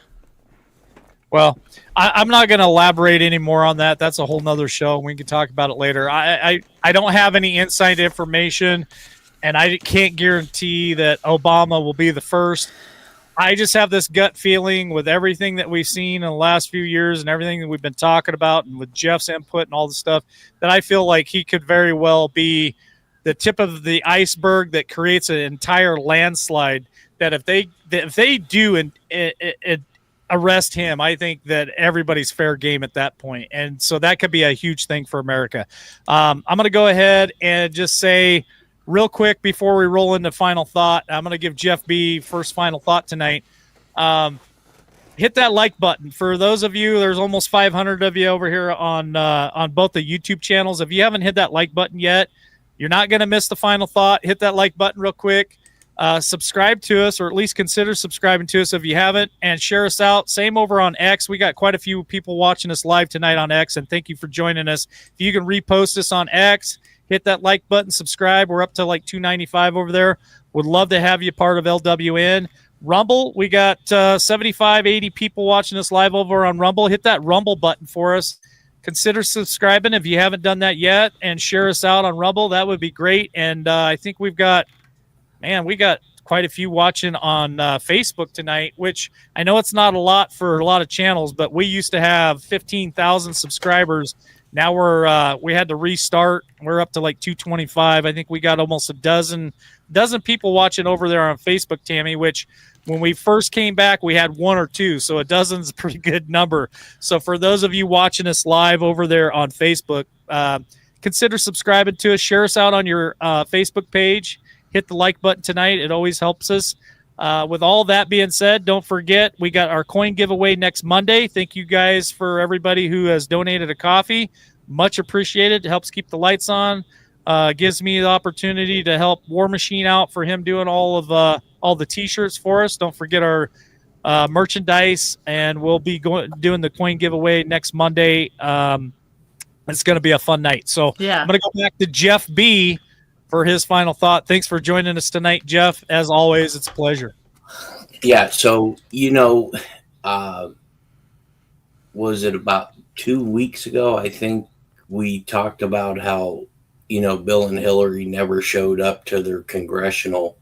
S2: Well, I'm not going to elaborate any more on that. That's a whole nother show. We can talk about it later. I don't have any inside information, and I can't guarantee that Obama will be the first. I just have this gut feeling with everything that we've seen in the last few years and everything that we've been talking about and with Jeff's input and all the stuff that I feel like he could very well be the tip of the iceberg that creates an entire landslide that if they do arrest him, I think that everybody's fair game at that point. And so that could be a huge thing for America. I'm going to go ahead and just say real quick before we roll into final thought, I'm going to give Jeff B first final thought tonight. Hit that like button. For those of you, there's almost 500 of you over here on both the YouTube channels. If you haven't hit that like button yet, you're not going to miss the final thought. Hit that like button real quick. Subscribe to us, or at least consider subscribing to us if you haven't, and share us out. Same over on X. We got quite a few people watching us live tonight on X, and thank you for joining us. If you can repost us on X, hit that like button, subscribe. We're up to like 295 over there. Would love to have you part of LWN. Rumble, we got 75, 80 people watching us live over on Rumble. Hit that Rumble button for us. Consider subscribing if you haven't done that yet, and share us out on Rumble. That would be great. And I think we got quite a few watching on Facebook tonight, which I know it's not a lot for a lot of channels, but we used to have 15,000 subscribers. Now we had to restart. We're up to like 225. I think we got almost a dozen people watching over there on Facebook, Tammy, which when we first came back, we had one or two. So a dozen's a pretty good number. So for those of you watching us live over there on Facebook, consider subscribing to us. Share us out on your Facebook page. Hit the like button tonight. It always helps us. With all that being said, don't forget, we got our coin giveaway next Monday. Thank you guys for everybody who has donated a coffee. Much appreciated. It helps keep the lights on. Gives me the opportunity to help War Machine out for him doing all the T-shirts for us. Don't forget our merchandise, and we'll be doing the coin giveaway next Monday. It's going to be a fun night. So
S1: Yeah.
S2: I'm going to go back to Jeff B for his final thought. Thanks for joining us tonight, Jeff. As always, it's a pleasure.
S3: Yeah. So, was it about 2 weeks ago, I think we talked about how, Bill and Hillary never showed up to their congressional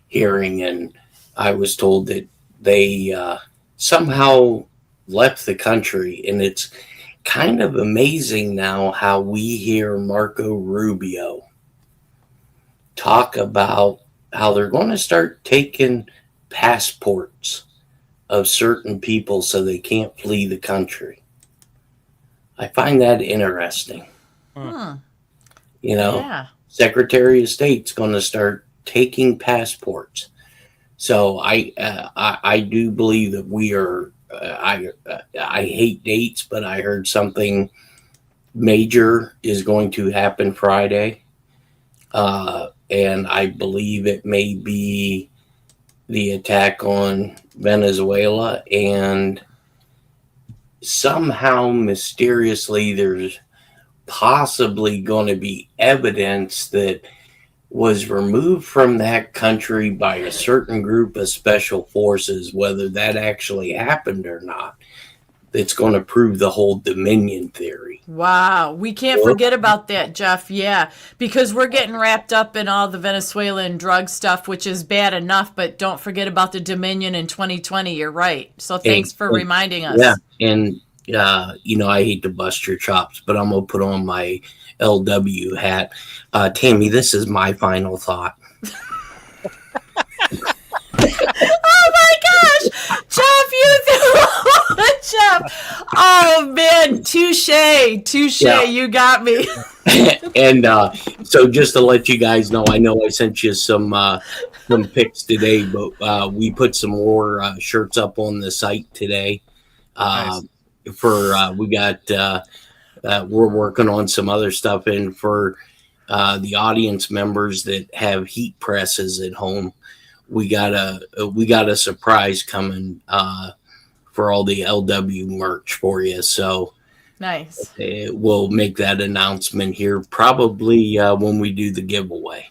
S3: hearing, and I was told that they somehow left the country. And it's kind of amazing now how we hear Marco Rubio talk about how they're going to start taking passports of certain people so they can't flee the country. I find that interesting.
S1: Yeah.
S3: Secretary of State's going to start taking passports. So I do believe that we are. I hate dates, but I heard something major is going to happen Friday, and I believe it may be the attack on Venezuela, and somehow mysteriously there's possibly going to be evidence that was removed from that country by a certain group of special forces. Whether that actually happened or not, it's going to prove the whole Dominion theory.
S1: Wow. We can't forget about that, Jeff. Yeah. Because we're getting wrapped up in all the Venezuelan drug stuff, which is bad enough, but don't forget about the Dominion in 2020. You're right. So thanks for reminding us.
S3: Yeah. And, I hate to bust your chops, but I'm going to put on my LW hat. Tammy, this is my final thought.
S1: Oh my gosh, Jeff, Jeff. Oh man, touche, yeah. You got me.
S3: And so just to let you guys know, I sent you some pics today, but we put some more shirts up on the site today.
S2: Nice.
S3: We got we're working on some other stuff, and for the audience members that have heat presses at home, we got a surprise coming for all the LW merch for you. So
S1: nice.
S3: We'll make that announcement here probably when we do the giveaway.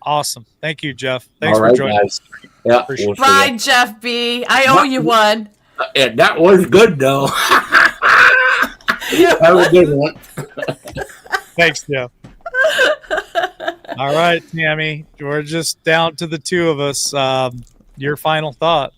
S2: Awesome. Thank you, Jeff. Thanks
S3: all
S2: for
S3: right,
S2: joining
S3: guys. Yeah. We'll
S1: bye, Jeff B. I owe you one.
S3: That was good, though. Have a good one.
S2: Thanks, Jeff. All right, Tammy. We're just down to the two of us. Your final thought.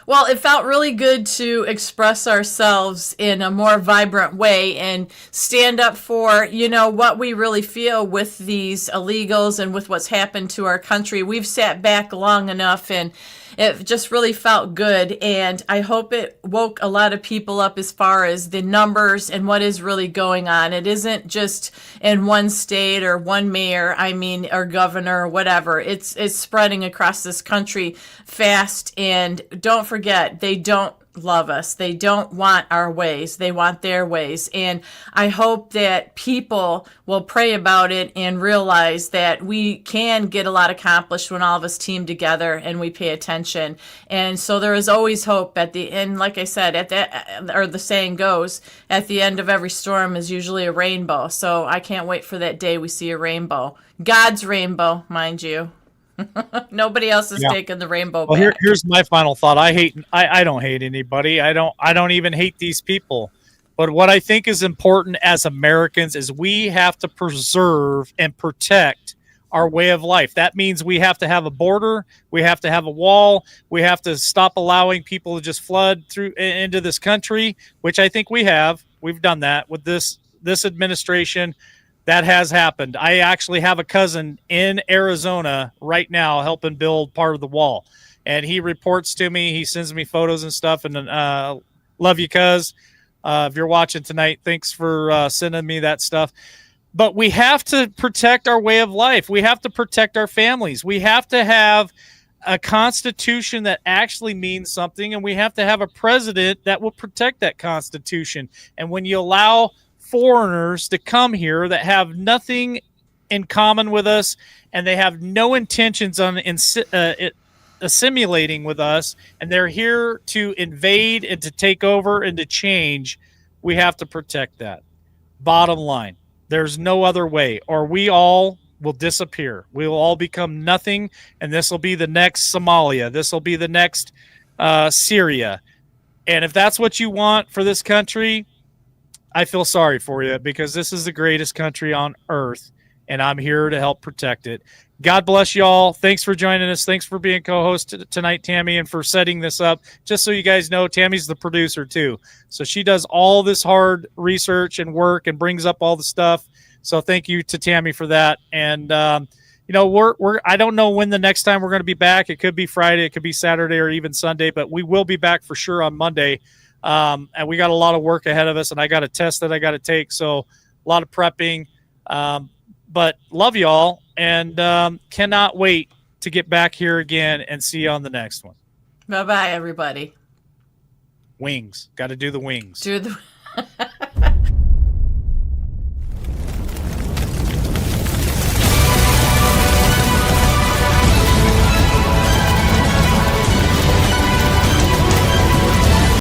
S1: Well, it felt really good to express ourselves in a more vibrant way and stand up for, what we really feel with these illegals and with what's happened to our country. We've sat back long enough, and it just really felt good. And I hope it woke a lot of people up as far as the numbers and what is really going on. It isn't just in one state or one mayor, or governor or whatever. It's spreading across this country fast. And don't forget, they don't love us. They don't want our ways. They want their ways. And I hope that people will pray about it and realize that we can get a lot accomplished when all of us team together and we pay attention. And so there is always hope at the end. Like I said, the saying goes, at the end of every storm is usually a rainbow. So I can't wait for that day we see a rainbow. God's rainbow, mind you. Nobody else is taking the rainbow back.
S2: Well, here's my final thought. I don't hate anybody. I don't even hate these people. But what I think is important as Americans is we have to preserve and protect our way of life. That means we have to have a border. We have to have a wall. We have to stop allowing people to just flood through into this country, which I think we have. We've done that with this administration. That has happened. I actually have a cousin in Arizona right now helping build part of the wall. And he reports to me. He sends me photos and stuff. And love you, cuz. If you're watching tonight, thanks for sending me that stuff. But we have to protect our way of life. We have to protect our families. We have to have a constitution that actually means something. And we have to have a president that will protect that constitution. And when you allow foreigners to come here that have nothing in common with us and they have no intentions on assimilating with us, and they're here to invade and to take over and to change, we have to protect that. Bottom line, there's no other way, or we all will disappear. We will all become nothing, and this will be the next Somalia. This will be the next Syria. And if that's what you want for this country, I feel sorry for you because this is the greatest country on earth, and I'm here to help protect it. God bless y'all. Thanks for joining us. Thanks for being co-host tonight, Tammy, and for setting this up. Just so you guys know, Tammy's the producer too. So she does all this hard research and work and brings up all the stuff. So thank you to Tammy for that. And, you know, I don't know when the next time we're going to be back. It could be Friday, it could be Saturday or even Sunday, but we will be back for sure on Monday. And we got a lot of work ahead of us, and I got a test that I got to take. So a lot of prepping, but love y'all, and cannot wait to get back here again and see you on the next one.
S1: Bye-bye, everybody.
S2: Wings. Got to do the wings.
S1: Do the